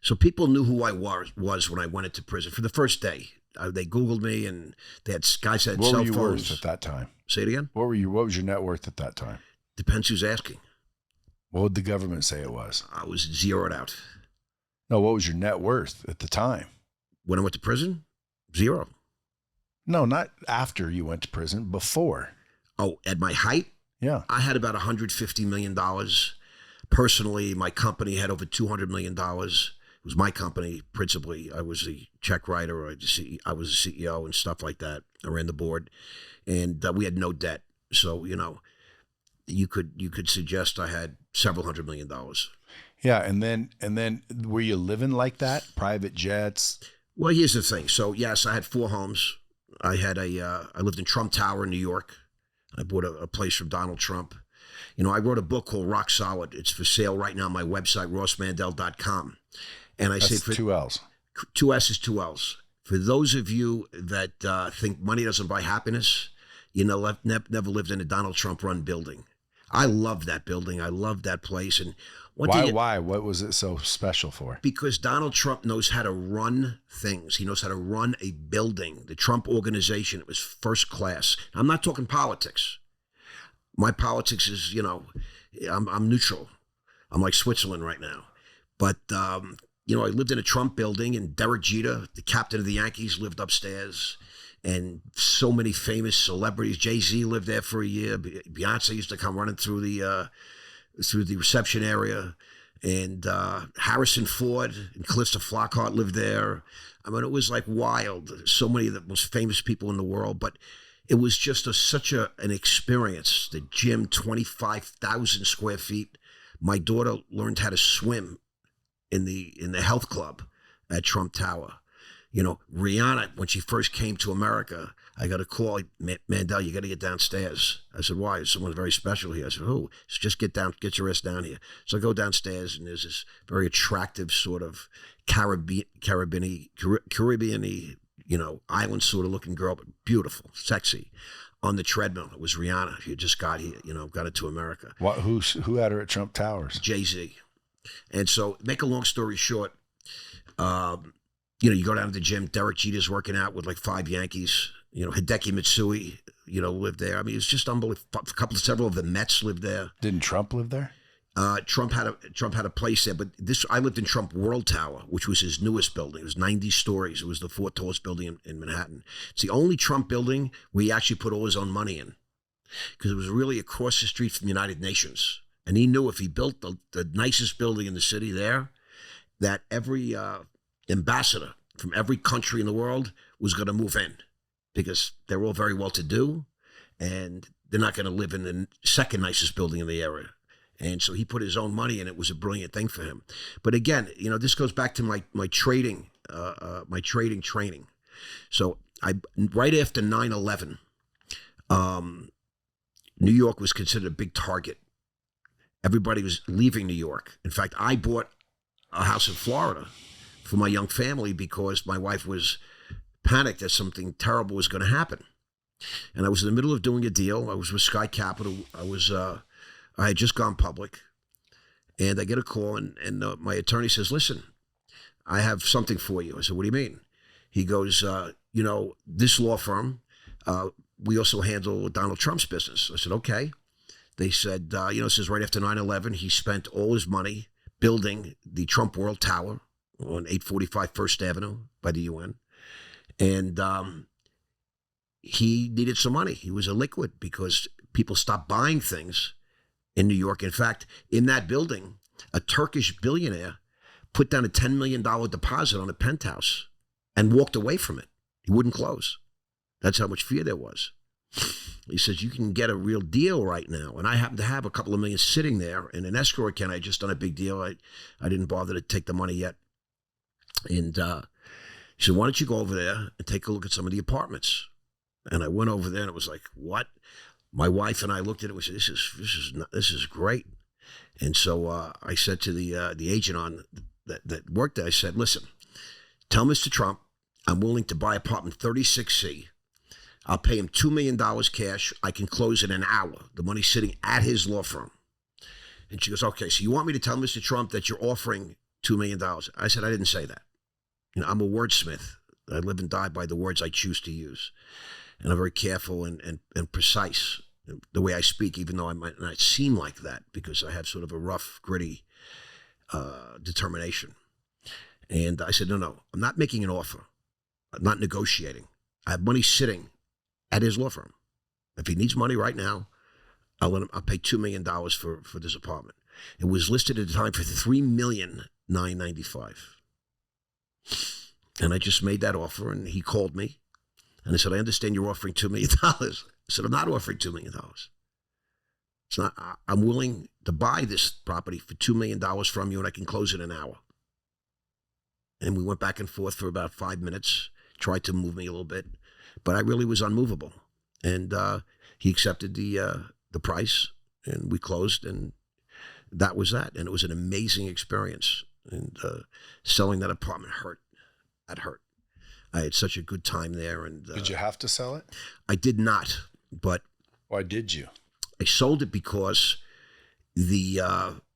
B: so people knew who I was when I went into prison for the first day. They Googled me, and they had guys that had cell phones. What were you worth at that time? Say it again? What was your net worth at that time? Depends who's asking. What would the government say it was? I was zeroed out. No, what was your net worth at the time? When I went to prison? 0. No, not after you went to prison, before. Oh, at my height? Yeah. I had about $150 million. Personally, my company had over $200 million. It was my company, principally. I was the check writer. I was the CEO and stuff like that. I ran the board. And we had no debt. So, you could suggest I had several $100 million. Yeah, and then were you living like that? Private jets? Well, here's the thing. So yes, I had 4 homes. I lived in Trump Tower in New York. I bought a place from Donald Trump. I wrote a book called Rock Solid. It's for sale right now on my website, rossmandell.com. And I say for 2 L's. 2 S's, 2 L's. For those of you that think money doesn't buy happiness, never lived in a Donald Trump run building. I love that building. I love that place. And why? What was it so special for? Because Donald Trump knows how to run things. He knows how to run a building. The Trump organization, it was first class. I'm not talking politics. My politics is, I'm neutral. I'm like Switzerland right now. But, you know, I lived in a Trump building, and Derek Jeter, the captain of the Yankees, lived upstairs. And so many famous celebrities. Jay-Z lived there for a year. Beyonce used to come running through the reception area. And Harrison Ford and Calista Flockhart lived there. I mean, it was like wild. So many of the most famous people in the world. But it was just such an experience. The gym, 25,000 square feet. My daughter learned how to swim in the health club at Trump Tower. You know, Rihanna, when she first came to America, I got a call, Mandell, you got to get downstairs. I said, why? Someone very special here. I said, who? So just get your ass down here. So I go downstairs, and there's this very attractive sort of Caribbean-y, you know, island sort of looking girl, but beautiful, sexy. On the treadmill, it was Rihanna. She just got here, you know, got into America.
A: Who had her at Trump Towers?
B: Jay-Z. And so, make a long story short, you know, you go down to the gym, Derek Jeter's working out with like 5 Yankees. You know, Hideki Matsui, you know, lived there. I mean, it's just unbelievable. Several of the Mets lived there.
A: Didn't Trump live there?
B: Trump had a place there, but I lived in Trump World Tower, which was his newest building. It was 90 stories. It was the 4th tallest building in Manhattan. It's the only Trump building where he actually put all his own money in, because it was really across the street from the United Nations. And he knew if he built the nicest building in the city there, that every ambassador from every country in the world was going to move in, because they're all very well to do, and they're not going to live in the second nicest building in the area. And so he put his own money in. It was a brilliant thing for him. But again, you know, this goes back to my trading training. So right after 9/11, New York was considered a big target. Everybody was leaving New York. In fact, I bought a house in Florida for my young family because my wife was panicked that something terrible was going to happen. And I was in the middle of doing a deal. I was with Sky Capital. I had just gone public, and I get a call, and my attorney says, listen, I have something for you. I said, what do you mean? He goes, you know, this law firm, we also handle Donald Trump's business. I said, okay. They said, you know, this is right after 9/11. He spent all his money building the Trump World Tower on 845 First Avenue by the UN. And he needed some money. He was illiquid because people stopped buying things in New York. In fact, in that building, a Turkish billionaire put down a $10 million deposit on a penthouse and walked away from it. He wouldn't close. That's how much fear there was. He says, you can get a real deal right now. And I happen to have a couple of million sitting there in an escrow account. I had just done a big deal. I didn't bother to take the money yet. And he said, why don't you go over there and take a look at some of the apartments? And I went over there, and it was like, what? My wife and I looked at it and we said, this is great. And so I said to the agent that worked there, I said, listen, tell Mr. Trump I'm willing to buy apartment 36C. I'll pay him $2 million cash. I can close in an hour. The money's sitting at his law firm. And she goes, okay, so you want me to tell Mr. Trump that you're offering $2 million? I said, I didn't say that. You know, I'm a wordsmith. I live and die by the words I choose to use. And I'm very careful and precise the way I speak, even though I might not seem like that because I have sort of a rough, gritty determination. And I said, no, I'm not making an offer. I'm not negotiating. I have money sitting at his law firm. If he needs money right now, I'll pay $2 million for this apartment. It was listed at the time for $3,995,000. And I just made that offer, and he called me. And I said, I understand you're offering $2 million. I said, I'm not offering $2 million. It's not. I'm willing to buy this property for $2 million from you, and I can close in an hour. And we went back and forth for about 5 minutes, tried to move me a little bit, but I really was unmovable. And he accepted the price, and we closed, and that was that. And it was an amazing experience. And selling that apartment hurt. That hurt. I had such a good time there. And
A: did you have to sell it?
B: I did not, but
A: why did you?
B: I sold it because the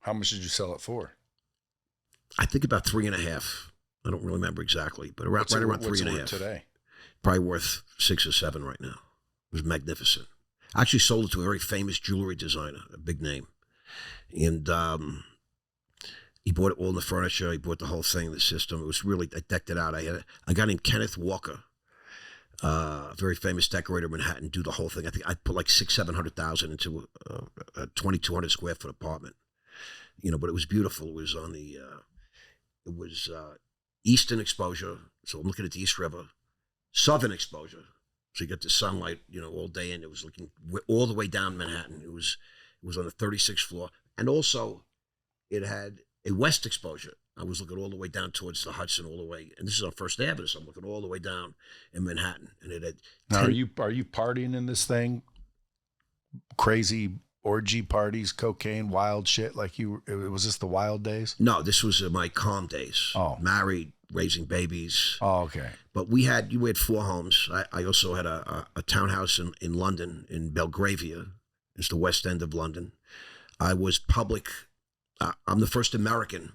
A: how much did you sell it for?
B: I think about 3.5. I don't really remember exactly, but around 3.5
A: today.
B: Probably worth 6 or 7 right now. It was magnificent. I actually sold it to a very famous jewelry designer, a big name, and He bought all the furniture. He bought the whole thing, the system. It was really, I decked it out. I had a guy named Kenneth Walker, a very famous decorator in Manhattan, do the whole thing. I think I put like $600,000-700,000 into a 2,200 square foot apartment. But it was beautiful. It was on the, eastern exposure. So I'm looking at the East River. Southern exposure. So you get the sunlight, all day, and it was looking all the way down Manhattan. It was on the 36th floor, and also it had a west exposure. I was looking all the way down towards the Hudson, all the way, and this is on First Avenue, so I'm looking all the way down in Manhattan, and it had.
A: Now, are you partying in this thing? Crazy orgy parties, cocaine, wild shit. Like was this the wild days?
B: No, this was my calm days.
A: Oh,
B: married, raising babies.
A: Oh, okay.
B: But we had 4 homes. I also had a townhouse in London, in Belgravia. It's the West End of London. I was public. I'm the first American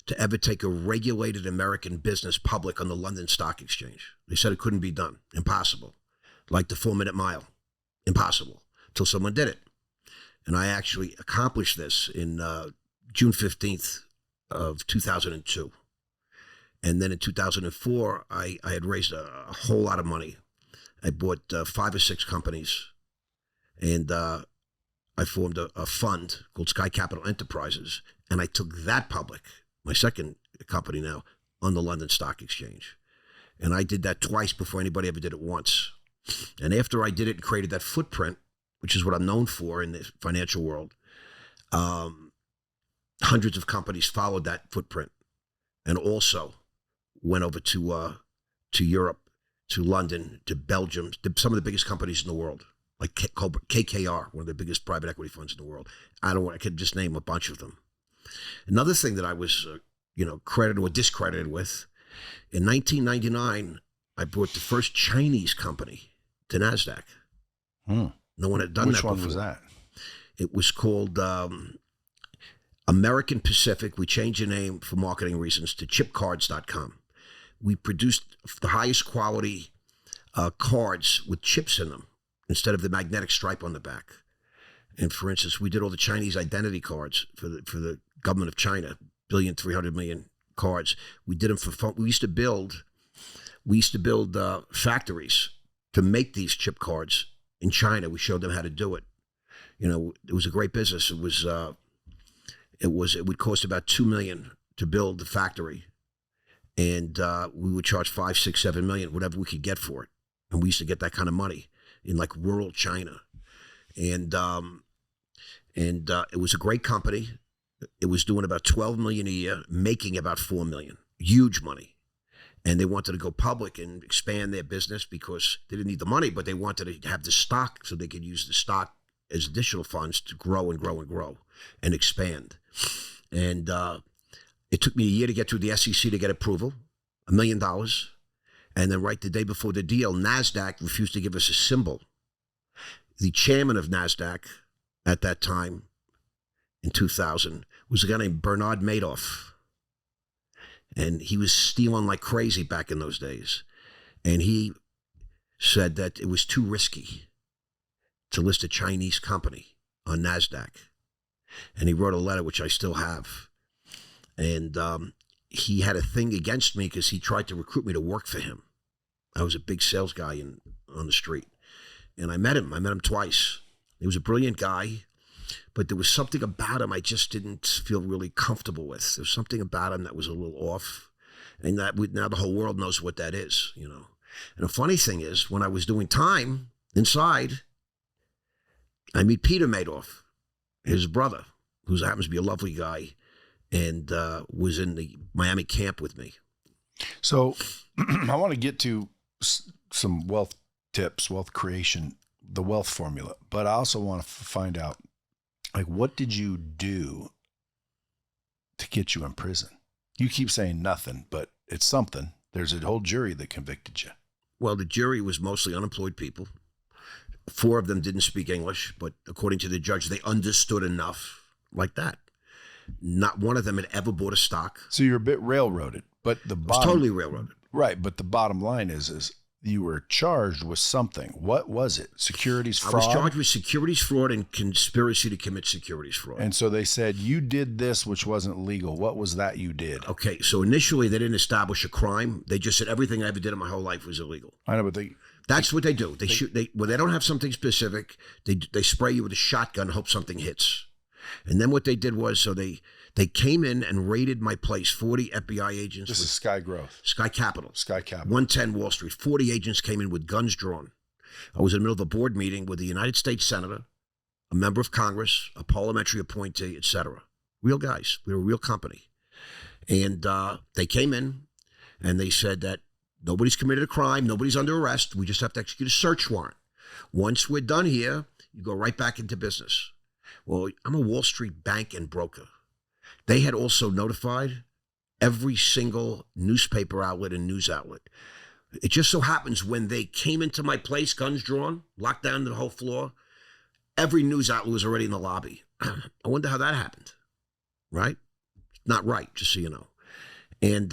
B: to ever take a regulated American business public on the London Stock Exchange. They said it couldn't be done. Impossible. Like the 4-minute mile. Impossible. Till someone did it. And I actually accomplished this in June 15th of 2002. And then in 2004, I had raised a whole lot of money. I bought 5 or 6 companies. And I formed a fund called Sky Capital Enterprises, and I took that public, my second company now, on the London Stock Exchange. And I did that twice before anybody ever did it once. And after I did it and created that footprint, which is what I'm known for in the financial world, hundreds of companies followed that footprint and also went over to Europe, to London, to Belgium, to some of the biggest companies in the world. Like KKR, one of the biggest private equity funds in the world. I could just name a bunch of them. Another thing that I was, credited or discredited with, in 1999, I brought the first Chinese company to NASDAQ. No one had done that before.
A: Which one was that?
B: It was called American Pacific. We changed the name for marketing reasons to chipcards.com. We produced the highest quality cards with chips in them, instead of the magnetic stripe on the back. And for instance, we did all the Chinese identity cards for the government of China, 1,300,000,000 cards. We did them for fun. We used to build factories to make these chip cards in China. We showed them how to do it. It was a great business. It would cost about $2 million to build the factory. And we would charge $5, $6, $7 million, whatever we could get for it. And we used to get that kind of money in like rural China. And it was a great company. It was doing about $12 million a year, making about $4 million. Huge money. And they wanted to go public and expand their business because they didn't need the money, but they wanted to have the stock so they could use the stock as additional funds to grow and grow and grow and expand. And it took me a year to get through the SEC to get approval, $1 million. And then right the day before the deal, NASDAQ refused to give us a symbol. The chairman of NASDAQ at that time, in 2000, was a guy named Bernard Madoff. And he was stealing like crazy back in those days. And he said that it was too risky to list a Chinese company on NASDAQ. And he wrote a letter, which I still have. And he had a thing against me because he tried to recruit me to work for him. I was a big sales guy on the street. And I met him twice. He was a brilliant guy, but there was something about him I just didn't feel really comfortable with. There was something about him that was a little off. And now the whole world knows what that is, And the funny thing is, when I was doing time inside, I meet Peter Madoff, his brother, who happens to be a lovely guy, and was in the Miami camp with me.
A: So I want to get to some wealth tips, wealth creation, the wealth formula, but I also want to find out, like, what did you do to get you in prison? You keep saying nothing, but it's something. There's a whole jury that convicted you.
B: Well, the jury was mostly unemployed people. 4 of them didn't speak English, but according to the judge, they understood enough like that. Not one of them had ever bought a stock.
A: So you're a bit railroaded, but the bottom,
B: totally railroaded.
A: Right, but the bottom line is you were charged with something. What was it? Securities fraud?
B: I was charged with securities fraud and conspiracy to commit securities fraud.
A: And so they said, you did this, which wasn't legal. What was that you did?
B: Okay, so initially they didn't establish a crime. They just said everything I ever did in my whole life was illegal.
A: I know, but
B: that's what they do. They shoot. When they don't have something specific, they spray you with a shotgun and hope something hits. And then what they did was, so they came in and raided my place. 40 FBI agents.
A: This is Sky Growth.
B: Sky Capital. 110 Wall Street. 40 agents came in with guns drawn. I was in the middle of a board meeting with a United States Senator, a member of Congress, a parliamentary appointee, etc. Real guys. We were a real company. And they came in and they said that nobody's committed a crime. Nobody's under arrest. We just have to execute a search warrant. Once we're done here, you go right back into business. Well, I'm a Wall Street bank and broker. They had also notified every single newspaper outlet and news outlet. It just so happens when they came into my place, guns drawn, locked down the whole floor, every news outlet was already in the lobby. I wonder how that happened, right? Not right, just so you know. And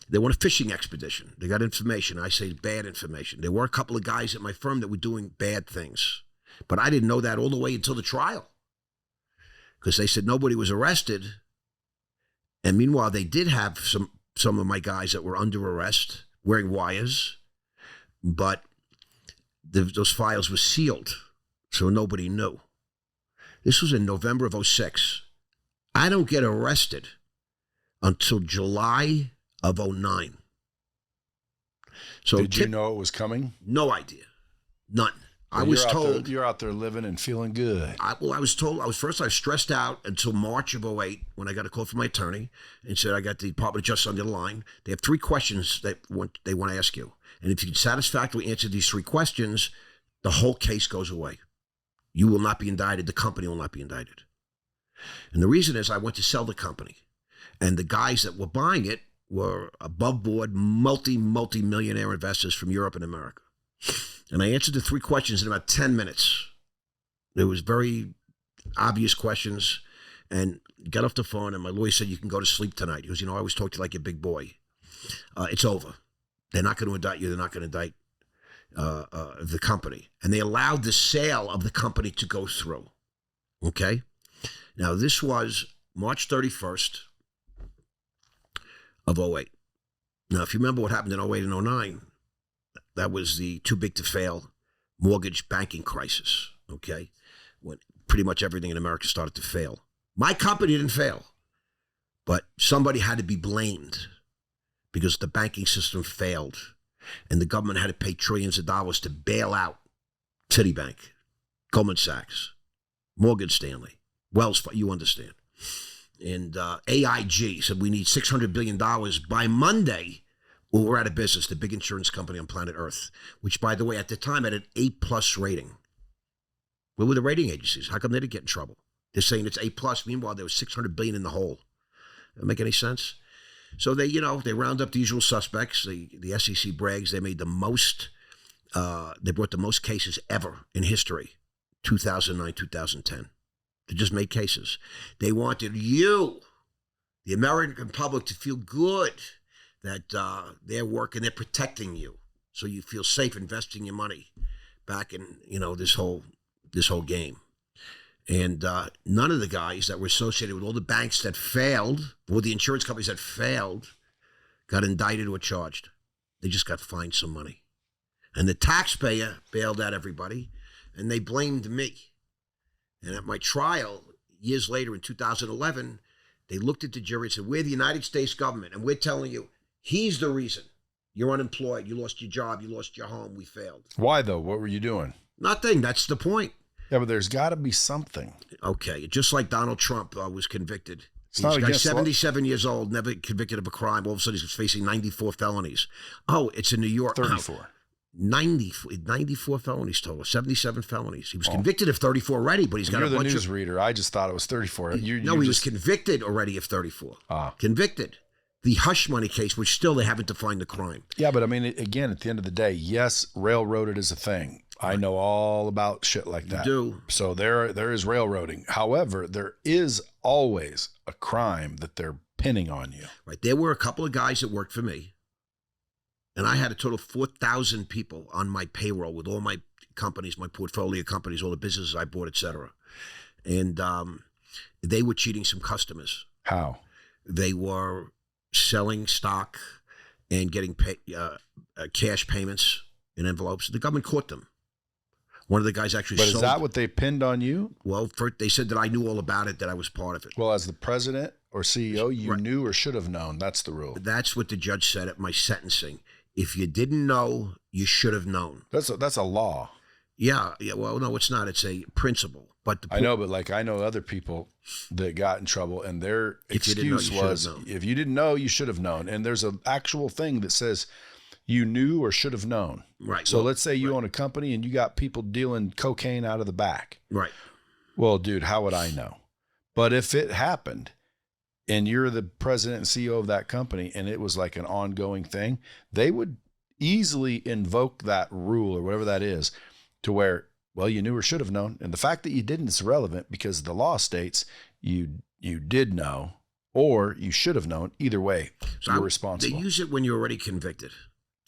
B: they went a fishing expedition. They got information. I say bad information. There were a couple of guys at my firm that were doing bad things. But I didn't know that all the way until the trial. Because they said nobody was arrested. And meanwhile, they did have some of my guys that were under arrest, wearing wires. But those files were sealed, so nobody knew. This was in November of 2006. I don't get arrested until July of 2009. So
A: did you know it was coming?
B: No idea. None.
A: Well,
B: I was told
A: you're out there living and feeling good.
B: I was told I was stressed out until March of 2008 when I got a call from my attorney and said I got the Department of Justice on the line. They have 3 questions they want to ask you, and if you can satisfactorily answer these 3 questions, the whole case goes away. You will not be indicted. The company will not be indicted. And the reason is I went to sell the company, and the guys that were buying it were above board multi-millionaire investors from Europe and America. And I answered the 3 questions in about 10 minutes. There was very obvious questions, and got off the phone, and my lawyer said, you can go to sleep tonight. He goes, I always talk to you like a big boy. It's over. They're not going to indict you. They're not going to indict the company. And they allowed the sale of the company to go through. Okay? Now, this was March 31st of 2008. Now, if you remember what happened in 2008 and 2009, that was the too big to fail mortgage banking crisis, okay? When pretty much everything in America started to fail. My company didn't fail, but somebody had to be blamed because the banking system failed, and the government had to pay trillions of dollars to bail out Citibank, Goldman Sachs, Morgan Stanley, Wells Fargo, you understand. And AIG said we need $600 billion by Monday. Well, we're out of business, the big insurance company on planet Earth, which, by the way, at the time had an A+ rating. Where were the rating agencies? How come they didn't get in trouble? They're saying it's A+. Meanwhile, there was $600 billion in the hole. That make any sense? So they round up the usual suspects. The SEC brags they made the most. They brought the most cases ever in history, 2009, 2010. They just made cases. They wanted you, the American public, to feel good that they're working, they're protecting you, so you feel safe investing your money back in this whole game. And none of the guys that were associated with all the banks that failed, or the insurance companies that failed, got indicted or charged. They just got fined some money. And the taxpayer bailed out everybody, and they blamed me. And at my trial, years later in 2011, they looked at the jury and said, we're the United States government, and we're telling you, he's the reason you're unemployed, you lost your job, you lost your home, we failed.
A: Why, though? What were you doing?
B: Nothing. That's the point.
A: Yeah, but there's got to be something.
B: Okay, just like Donald Trump was convicted.
A: He's
B: 77 years old, never convicted of a crime. All of a sudden, he's facing 94 felonies. Oh, it's in New York.
A: 34.
B: 94 felonies total, 77 felonies. He was convicted of 34 already, but he's got
A: You're
B: a
A: the
B: bunch
A: newsreader. I just thought it was 34.
B: He was convicted already of 34. Convicted. The hush money case, which still they haven't defined the crime.
A: Yeah, but I mean, again, at the end of the day, yes, railroaded is a thing. I know all about shit like that.
B: You do.
A: So there is railroading. However, there is always a crime that they're pinning on you.
B: Right. There were a couple of guys that worked for me And I had a total of 4,000 people on my payroll with all my companies, my portfolio companies, all the businesses I bought, et cetera. And they were cheating some customers.
A: How?
B: They were selling stock and getting cash payments in envelopes. The government caught them. One of the guys actually
A: But
B: sold.
A: is that what they pinned on you?
B: Well, first they said that I knew all about it, that I was part of it.
A: Well, as the president or CEO, you knew or should have known. That's the rule.
B: That's what the judge said at my sentencing. If you didn't know, you should have known.
A: That's a law.
B: Yeah. Well, no, it's not. It's a principle. But
A: I know, but like I know other people that got in trouble, and their excuse was, if you didn't know, you should have known. And there's an actual thing that says you knew or should have known.
B: Right.
A: So let's say you own a company and you got people dealing cocaine out of the back.
B: Right.
A: Well, dude, how would I know? But if it happened and you're the president and CEO of that company and it was like an ongoing thing, they would easily invoke that rule or whatever that is to where, well, you knew or should have known. And the fact that you didn't is irrelevant because the law states you did know or you should have known. Either way, so you're responsible.
B: They use it when you're already convicted.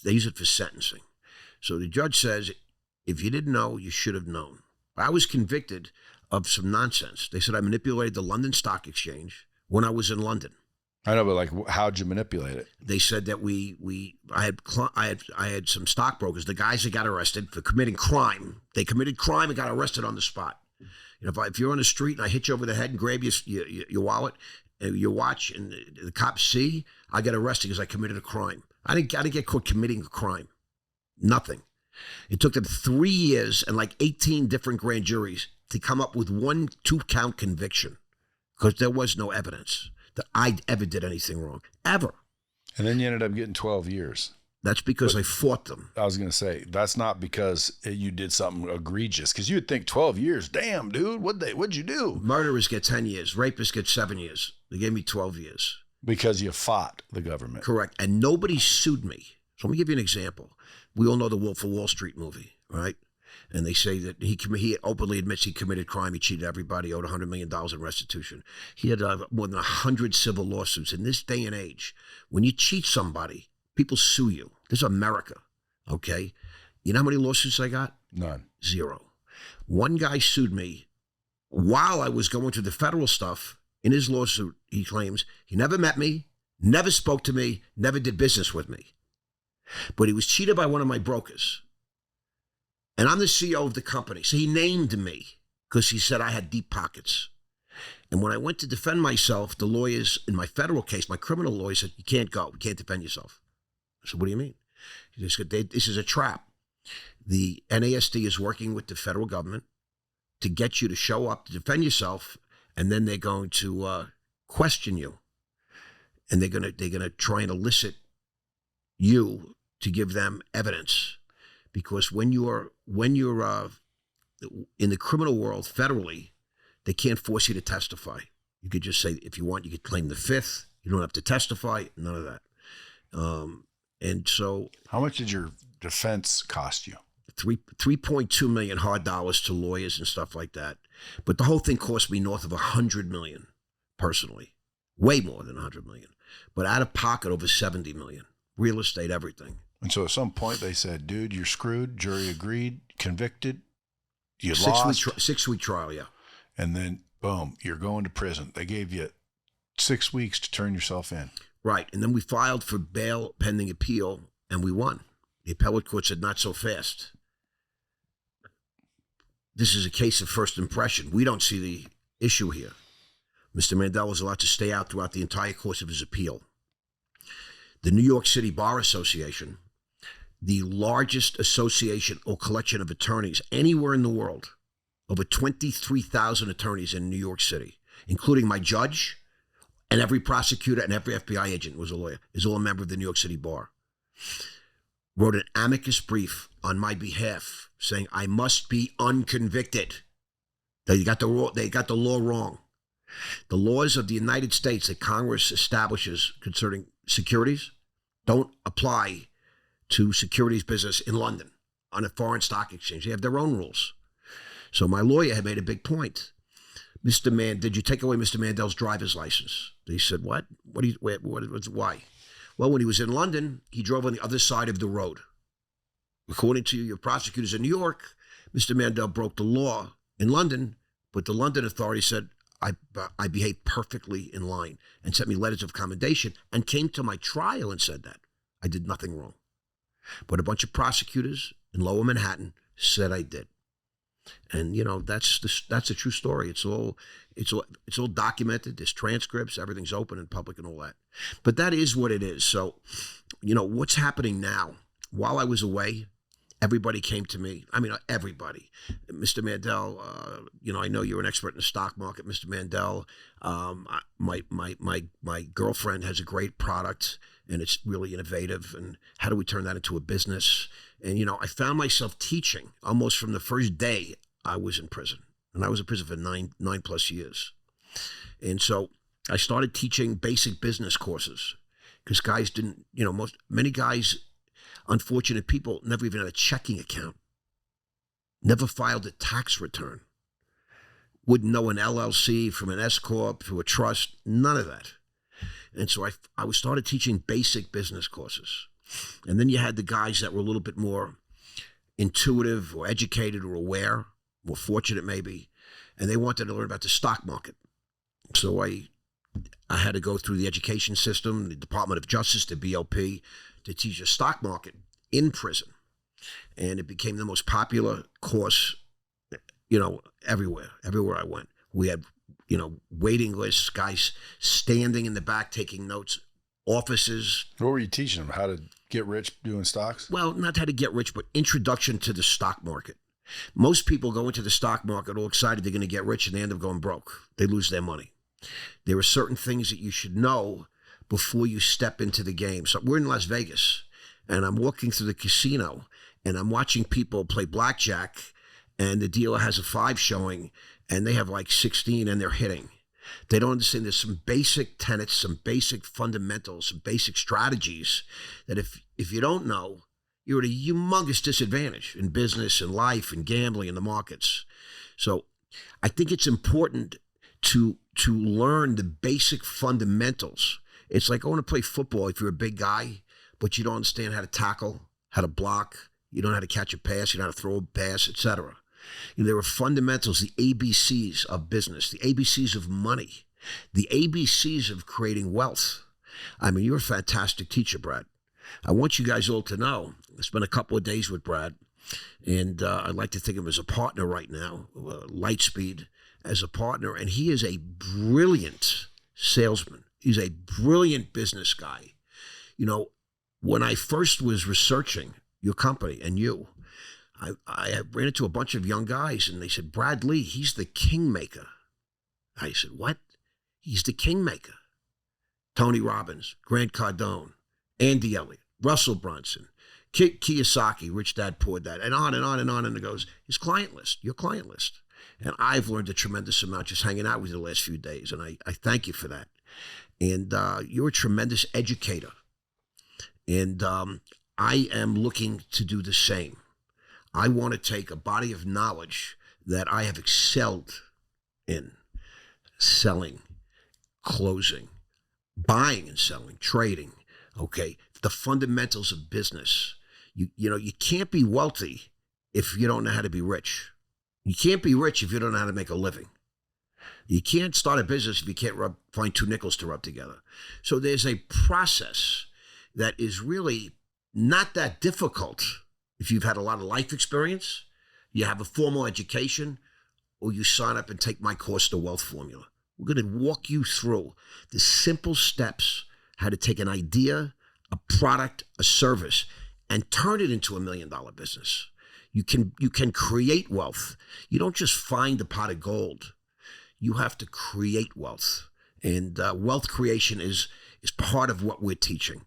B: They use it for sentencing. So the judge says, if you didn't know, you should have known. I was convicted of some nonsense. They said I manipulated the London Stock Exchange when I was in London.
A: I know, but like, how'd you manipulate it?
B: They said that I had some stockbrokers, the guys that got arrested for committing crime. They committed crime and got arrested on the spot. You know, if you're on the street and I hit you over the head and grab your wallet, your watch, and the cops see, I get arrested because I committed a crime. I didn't get caught committing a crime. Nothing. It took them 3 years and like 18 different grand juries to come up with 1 2-count conviction because there was no evidence that I ever did anything wrong, ever.
A: And then you ended up getting 12 years.
B: That's because I fought them.
A: I was going to say, that's not because you did something egregious, because you would think 12 years, damn, dude, what'd you do?
B: Murderers get 10 years. Rapists get 7 years. They gave me 12 years.
A: Because you fought the government.
B: Correct. And nobody sued me. So let me give you an example. We all know the Wolf of Wall Street movie, right? And they say that he openly admits he committed crime. He cheated everybody, owed $100 million in restitution. He had more than 100 civil lawsuits. In this day and age, when you cheat somebody, people sue you. This is America, okay? You know how many lawsuits I got?
A: None.
B: 0. One guy sued me while I was going through the federal stuff. In his lawsuit, he claims he never met me, never spoke to me, never did business with me. But he was cheated by one of my brokers. And I'm the CEO of the company. So he named me because he said I had deep pockets. And when I went to defend myself, the lawyers in my federal case, my criminal lawyer said, you can't go. You can't defend yourself. I said, what do you mean? He said, this is a trap. The NASD is working with the federal government to get you to show up to defend yourself, and then they're going to question you. And they're gonna try and elicit you to give them evidence. Because when you're in the criminal world federally, they can't force you to testify. You could just say, if you want, you could claim the 5th. You don't have to testify. None of that. And so,
A: how much did your defense cost you?
B: $3.2 million hard dollars to lawyers and stuff like that. But the whole thing cost me north of $100 million personally, way more than $100 million. But out of pocket, over $70 million. Real estate, everything.
A: And so at some point they said, dude, you're screwed. Jury agreed, convicted. You lost.
B: 6-week trial, yeah.
A: And then, boom, you're going to prison. They gave you 6 weeks to turn yourself in.
B: Right. And then we filed for bail pending appeal, and we won. The appellate court said, not so fast. This is a case of first impression. We don't see the issue here. Mr. Mandell was allowed to stay out throughout the entire course of his appeal. The New York City Bar Association, the largest association or collection of attorneys anywhere in the world, over 23,000 attorneys in New York City, including my judge and every prosecutor and every FBI agent was a lawyer, is all a member of the New York City Bar, wrote an amicus brief on my behalf saying I must be unconvicted. They got the law wrong. The laws of the United States that Congress establishes concerning securities don't apply to securities business in London on a foreign stock exchange. They have their own rules. So my lawyer had made a big point. Mr. Mann, did you take away Mr. Mandell's driver's license? He said, what? Why? Well, when he was in London, he drove on the other side of the road. According to your prosecutors in New York, Mr. Mandell broke the law in London, but the London authority said, I behaved perfectly in line and sent me letters of commendation and came to my trial and said that. I did nothing wrong. But a bunch of prosecutors in Lower Manhattan said I did. And, that's a true story. It's all documented. There's transcripts. Everything's open and public and all that. But that is what it is. So, what's happening now? While I was away, everybody came to me. I mean, everybody. Mr. Mandell, I know you're an expert in the stock market, Mr. Mandell. My girlfriend has a great product, and it's really innovative. And how do we turn that into a business? And, I found myself teaching almost from the first day I was in prison. And I was in prison for nine plus years. And so I started teaching basic business courses because guys didn't, many guys, unfortunate people, never even had a checking account, never filed a tax return, wouldn't know an LLC from an S Corp to a trust, none of that. And so I started teaching basic business courses. And then you had the guys that were a little bit more intuitive or educated or aware, more fortunate maybe, and they wanted to learn about the stock market. So I had to go through the education system, the Department of Justice, the BOP, to teach the stock market in prison. And it became the most popular course, everywhere I went. We had, waiting lists, guys standing in the back taking notes, offices.
A: What were you teaching them? How to get rich doing stocks?
B: Well, not how to get rich, but introduction to the stock market. Most people go into the stock market all excited they're going to get rich and they end up going broke. They lose their money. There are certain things that you should know before you step into the game. So we're in Las Vegas, and I'm walking through the casino, and I'm watching people play blackjack, and the dealer has a 5 showing, and they have like 16, and they're hitting. They don't understand there's some basic tenets, some basic fundamentals, some basic strategies that if you don't know, you're at a humongous disadvantage in business and life and gambling and the markets. So I think it's important to learn the basic fundamentals. It's like going to play football if you're a big guy, but you don't understand how to tackle, how to block, you don't know how to catch a pass, you don't know how to throw a pass, etc. There are fundamentals, the ABCs of business, the ABCs of money, the ABCs of creating wealth. I mean, you're a fantastic teacher, Brad. I want you guys all to know, I spent a couple of days with Brad, and I'd like to think of him as a partner right now, Lightspeed as a partner, and he is a brilliant salesman. He's a brilliant business guy. When I first was researching your company and you, I ran into a bunch of young guys, and they said, Brad Lee, he's the kingmaker. I said, what? He's the kingmaker. Tony Robbins, Grant Cardone, Andy Elliott, Russell Brunson, Kiyosaki, Rich Dad, Poor Dad, and on and on and on. And it goes, his client list, your client list. And I've learned a tremendous amount just hanging out with you the last few days, and I thank you for that. And you're a tremendous educator. And I am looking to do the same. I want to take a body of knowledge that I have excelled in, selling, closing, buying and selling, trading, okay, the fundamentals of business. You can't be wealthy if you don't know how to be rich. You can't be rich if you don't know how to make a living. You can't start a business if you can't find 2 nickels to rub together. So there's a process that is really not that difficult if you've had a lot of life experience, you have a formal education, or you sign up and take my course, The Wealth Formula. We're going to walk you through the simple steps, how to take an idea, a product, a service, and turn it into $1 million business. You can create wealth. You don't just find a pot of gold. You have to create wealth. And wealth creation is part of what we're teaching.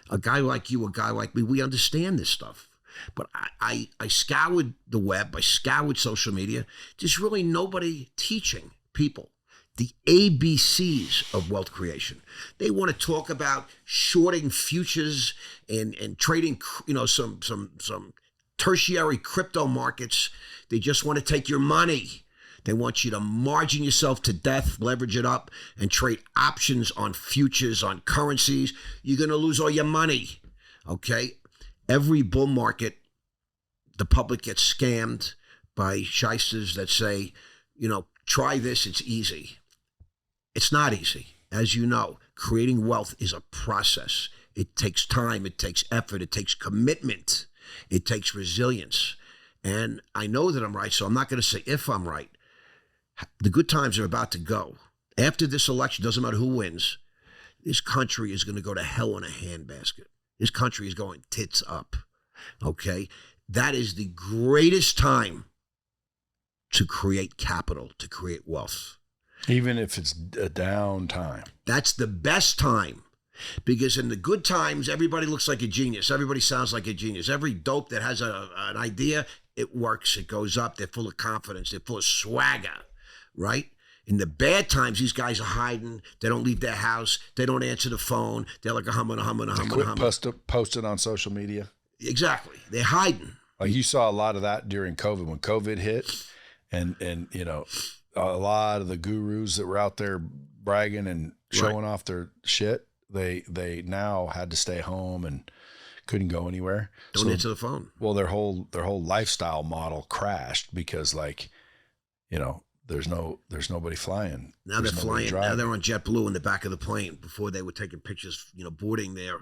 B: A guy like you, a guy like me, we understand this stuff. But I scoured the web, I scoured social media. There's really nobody teaching people the ABCs of wealth creation. They want to talk about shorting futures and trading, some tertiary crypto markets. They just want to take your money. They want you to margin yourself to death, leverage it up, and trade options on futures, on currencies. You're going to lose all your money, okay? Every bull market, the public gets scammed by shysters that say, try this, it's easy. It's not easy. As you know, creating wealth is a process. It takes time, it takes effort, it takes commitment, it takes resilience. And I know that I'm right, so I'm not going to say if I'm right. The good times are about to go. After this election, doesn't matter who wins, this country is going to go to hell in a handbasket. This country is going tits up, okay? That is the greatest time to create capital, to create wealth.
A: Even if it's a down time.
B: That's the best time. Because in the good times, everybody looks like a genius. Everybody sounds like a genius. Every dope that has an idea, it works. It goes up. They're full of confidence. They're full of swagger, right? In the bad times, these guys are hiding. They don't leave their house. They don't answer the phone. They're like a humming.
A: Posted on social media.
B: Exactly. They're hiding.
A: Like you saw a lot of that during COVID when COVID hit, and a lot of the gurus that were out there bragging and showing off their shit. They now had to stay home and couldn't go anywhere.
B: Don't answer the phone.
A: Well, their whole lifestyle model crashed because there's nobody flying.
B: Now they're flying. Driving. Now they're on JetBlue in the back of the plane. Before they were taking pictures, boarding their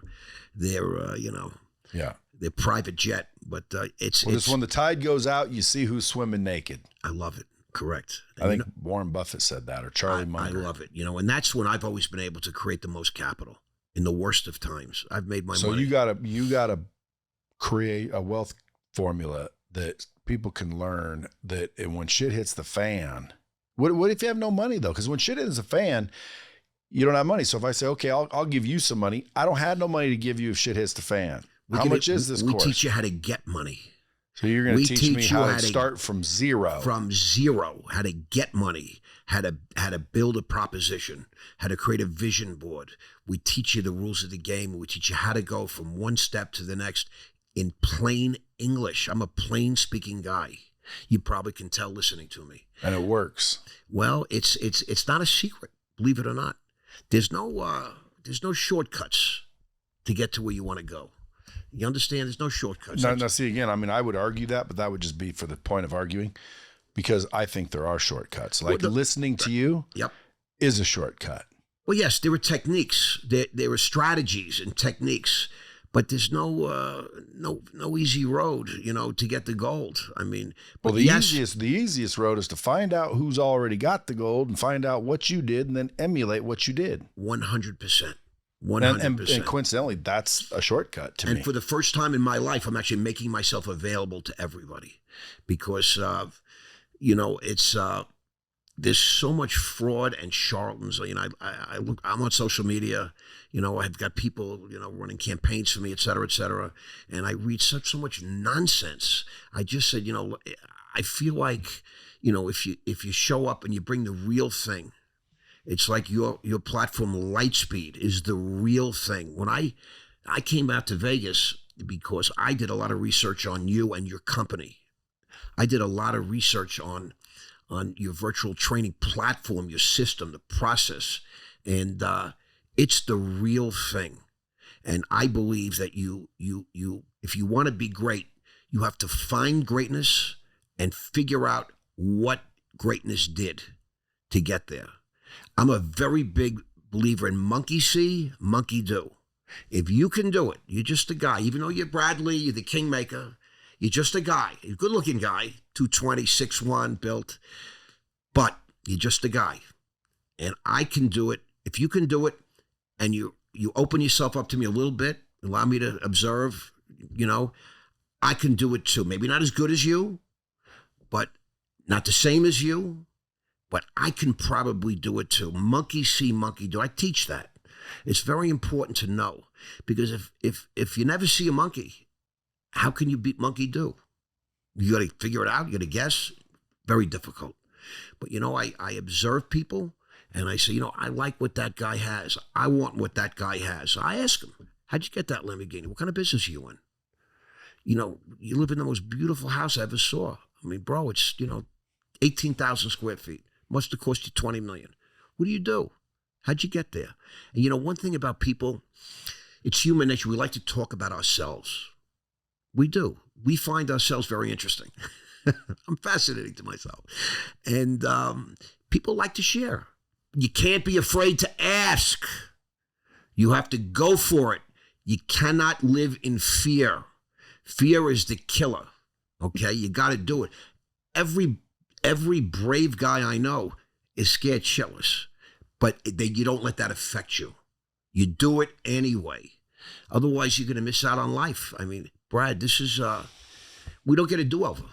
B: private jet. But it's
A: when the tide goes out, you see who's swimming naked.
B: I love it. Correct.
A: I think Warren Buffett said that, or Charlie Munger.
B: I love it. And that's when I've always been able to create the most capital in the worst of times. I've made my money.
A: So you gotta create a wealth formula that people can learn that, and when shit hits the fan. What if you have no money though? Because when shit hits the fan, you don't have money. So if I say, okay, I'll give you some money, I don't have no money to give you if shit hits the fan. How much is this course?
B: We teach you how to get money.
A: So you're going to teach me how to start from zero.
B: From zero, how to get money, how to build a proposition, how to create a vision board. We teach you the rules of the game. We teach you how to go from one step to the next in plain English. I'm a plain speaking guy. You probably can tell listening to me.
A: And it works.
B: Well, it's not a secret, believe it or not. There's no shortcuts to get to where you want to go. You understand? There's no shortcuts.
A: Now, see, again, I would argue that, but that would just be for the point of arguing, because I think there are shortcuts. Like listening to you is a shortcut.
B: Well, yes, there are techniques. There are strategies and techniques, but there's no easy road, to get the gold.
A: The easiest road is to find out who's already got the gold and find out what you did and then emulate what you did.
B: 100%.
A: 100%. And coincidentally, that's a shortcut to me.
B: And for the first time in my life, I'm actually making myself available to everybody because, it's there's so much fraud and charlatans. I'm on social media. I've got people, running campaigns for me, et cetera, and I read so much nonsense. I just said, I feel like, if you show up and you bring the real thing. It's like your platform, Lightspeed, is the real thing. When I came out to Vegas because I did a lot of research on you and your company. I did a lot of research on your virtual training platform, your system, the process, and it's the real thing. And I believe that you if you want to be great, you have to find greatness and figure out what greatness did to get there. I'm a very big believer in monkey see, monkey do. If you can do it, you're just a guy. Even though you're Bradley, you're the kingmaker, you're just a guy. You're a good-looking guy, 220, 6'1", built, but you're just a guy. And I can do it. If you can do it and you open yourself up to me a little bit, allow me to observe, I can do it too. Maybe not as good as you, but not the same as you. But I can probably do it too. Monkey see, monkey do. I teach that. It's very important to know because if you never see a monkey, how can you beat monkey do? You got to figure it out. You got to guess. Very difficult. But I observe people and I say, I like what that guy has. I want what that guy has. So I ask him, how'd you get that Lamborghini? What kind of business are you in? You live in the most beautiful house I ever saw. Bro, it's 18,000 square feet. Must have cost you $20 million. What do you do? How'd you get there? And you know, one thing about people, it's human nature. We like to talk about ourselves. We do. We find ourselves very interesting. I'm fascinating to myself. And people like to share. You can't be afraid to ask. You have to go for it. You cannot live in fear. Fear is the killer. Okay? You got to do it. Every brave guy I know is scared shitless. But you don't let that affect you. You do it anyway. Otherwise, you're going to miss out on life. I mean, Brad, this is, we don't get a do-over.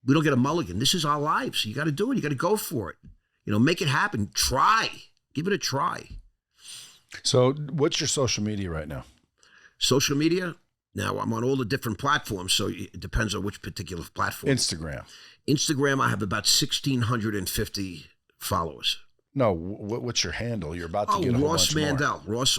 B: We don't get a mulligan. This is our lives. You got to do it. You got to go for it. You know, make it happen. Try. Give it a try.
A: So what's your social media right now?
B: Social media? Now, I'm on all the different platforms, so it depends on which particular platform. Instagram, I have about 1,650 followers.
A: No, what's your handle? You're about to get a whole
B: Ross
A: bunch
B: Mandell.
A: more.
B: Ross,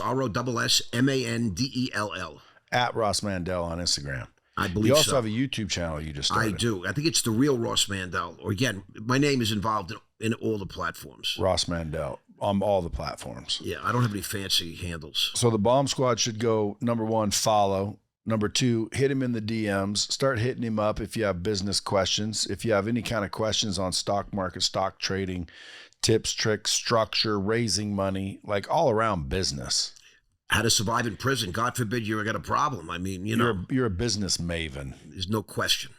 B: ROSSMANDELL.
A: At Ross Mandell on Instagram.
B: I believe
A: you also
B: so.
A: have a YouTube channel you just started.
B: I do. I think it's The Real Ross Mandell. Or again, my name is involved in all the platforms.
A: Ross Mandell on all the platforms.
B: Yeah, I don't have any fancy handles.
A: So the Bomb Squad should go, number one, follow. Number two, hit him in the DMs. Start hitting him up if you have business questions. If you have any kind of questions on stock market, stock trading, tips, tricks, structure, raising money, like all around business.
B: How to survive in prison. God forbid you got a problem. I mean, you know.
A: You're a business maven.
B: There's no question.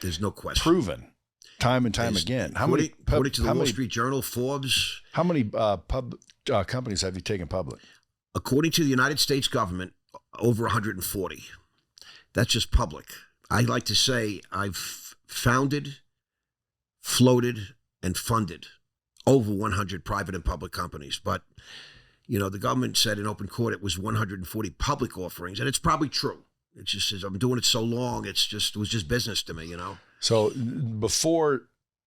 B: There's no question.
A: Proven time and time again.
B: According to the Wall Street Journal, Forbes.
A: How many companies have you taken public?
B: According to the United States government, over 140. That's just public. I like to say I've founded, floated, and funded over 100 private and public companies. But, you know, the government said in open court it was 140 public offerings, and it's probably true. It's just, as I'm doing it so long, it was just business to me, you know.
A: So before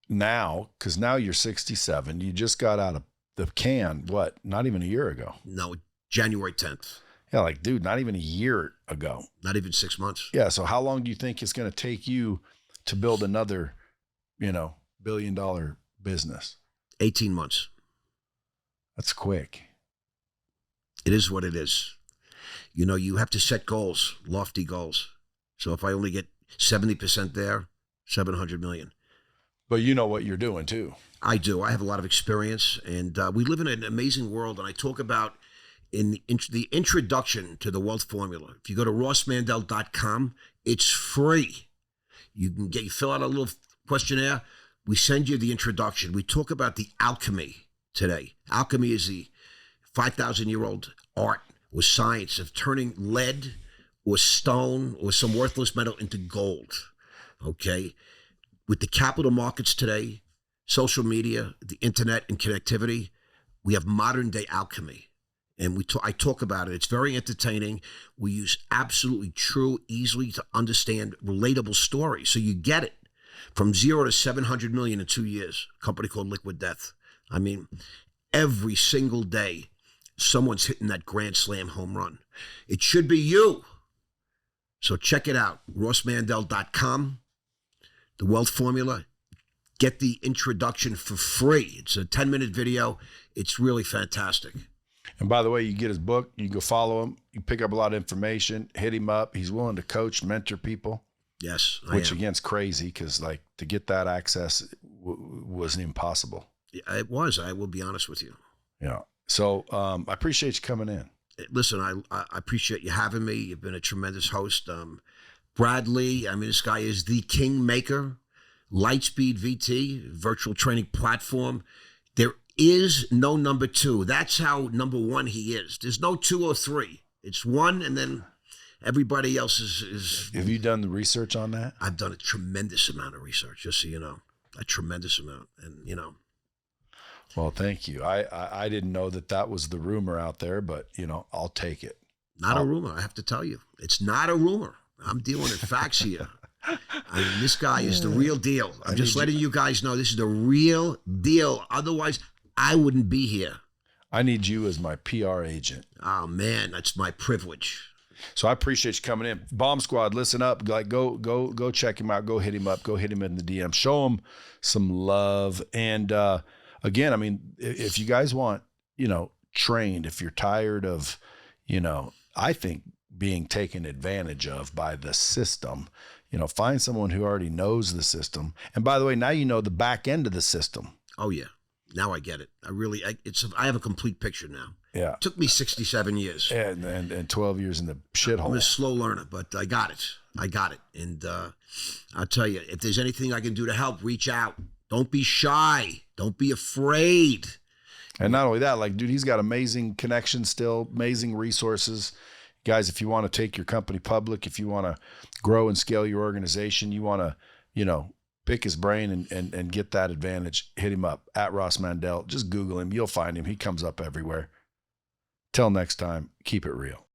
A: now, because now you're 67, you just got out of the can, what, not even a year ago?
B: No, January 10th.
A: Yeah, like, dude, not even a year ago.
B: Not even 6 months.
A: Yeah, so how long do you think it's going to take you to build another, $1 billion business?
B: 18 months.
A: That's quick.
B: It is what it is. You know, you have to set goals, lofty goals. So if I only get 70% there, 700 million.
A: But you know what you're doing too.
B: I do. I have a lot of experience, and we live in an amazing world. And I talk about in the introduction to the wealth formula. If you go to rossmandell.com, it's free. You fill out a little questionnaire. We send you the introduction. We talk about the alchemy today. Alchemy is the 5,000-year-old art or science of turning lead or stone or some worthless metal into gold. Okay? With the capital markets today, social media, the internet, and connectivity, we have modern-day alchemy. And I talk about it. It's very entertaining. We use absolutely true, easily to understand, relatable stories. So you get it. From 0 to 700 million in 2 years. A company called Liquid Death. I mean, every single day, someone's hitting that grand slam home run. It should be you. So check it out. rossmandell.com. The Wealth Formula. Get the introduction for free. It's a 10-minute video. It's really fantastic.
A: And by the way, you get his book, you go follow him, you pick up a lot of information, hit him up. He's willing to coach, mentor people.
B: Yes,
A: which again is crazy because like to get that access wasn't even possible.
B: It was. I will be honest with you.
A: Yeah. So I appreciate you coming in.
B: Listen, I appreciate you having me. You've been a tremendous host. Bradley, I mean, this guy is the king maker. Lightspeed VT, virtual training platform. There is no number two. That's how number one he is. There's no 2 or 3. It's one, and then everybody else is.
A: Have you done the research on that?
B: I've done a tremendous amount of research, just so you know. A tremendous amount. And, you know.
A: Well, thank you. I didn't know that was the rumor out there, but, I'll take it.
B: Not a rumor, I have to tell you. It's not a rumor. I'm dealing in facts here. I mean, this guy is the real deal. I'm just letting you guys know this is the real deal. Otherwise, I wouldn't be here.
A: I need you as my PR agent.
B: Oh, man, that's my privilege.
A: So I appreciate you coming in. Bomb Squad, listen up. Like, go check him out. Go hit him up. Go hit him in the DM. Show him some love. And again, I mean, if you guys want, trained, if you're tired of, I think being taken advantage of by the system, find someone who already knows the system. And by the way, now you know the back end of the system.
B: Oh yeah. Now I get it. I have a complete picture now.
A: Yeah.
B: It took me 67 years.
A: And 12 years in the shithole.
B: I'm a slow learner, but I got it. And I'll tell you, if there's anything I can do to help, reach out. Don't be shy. Don't be afraid.
A: And not only that, like, dude, he's got amazing connections still, amazing resources. Guys, if you want to take your company public, if you want to grow and scale your organization, you want to, pick his brain and get that advantage, hit him up at Ross Mandell. Just Google him. You'll find him. He comes up everywhere. Till next time, keep it real.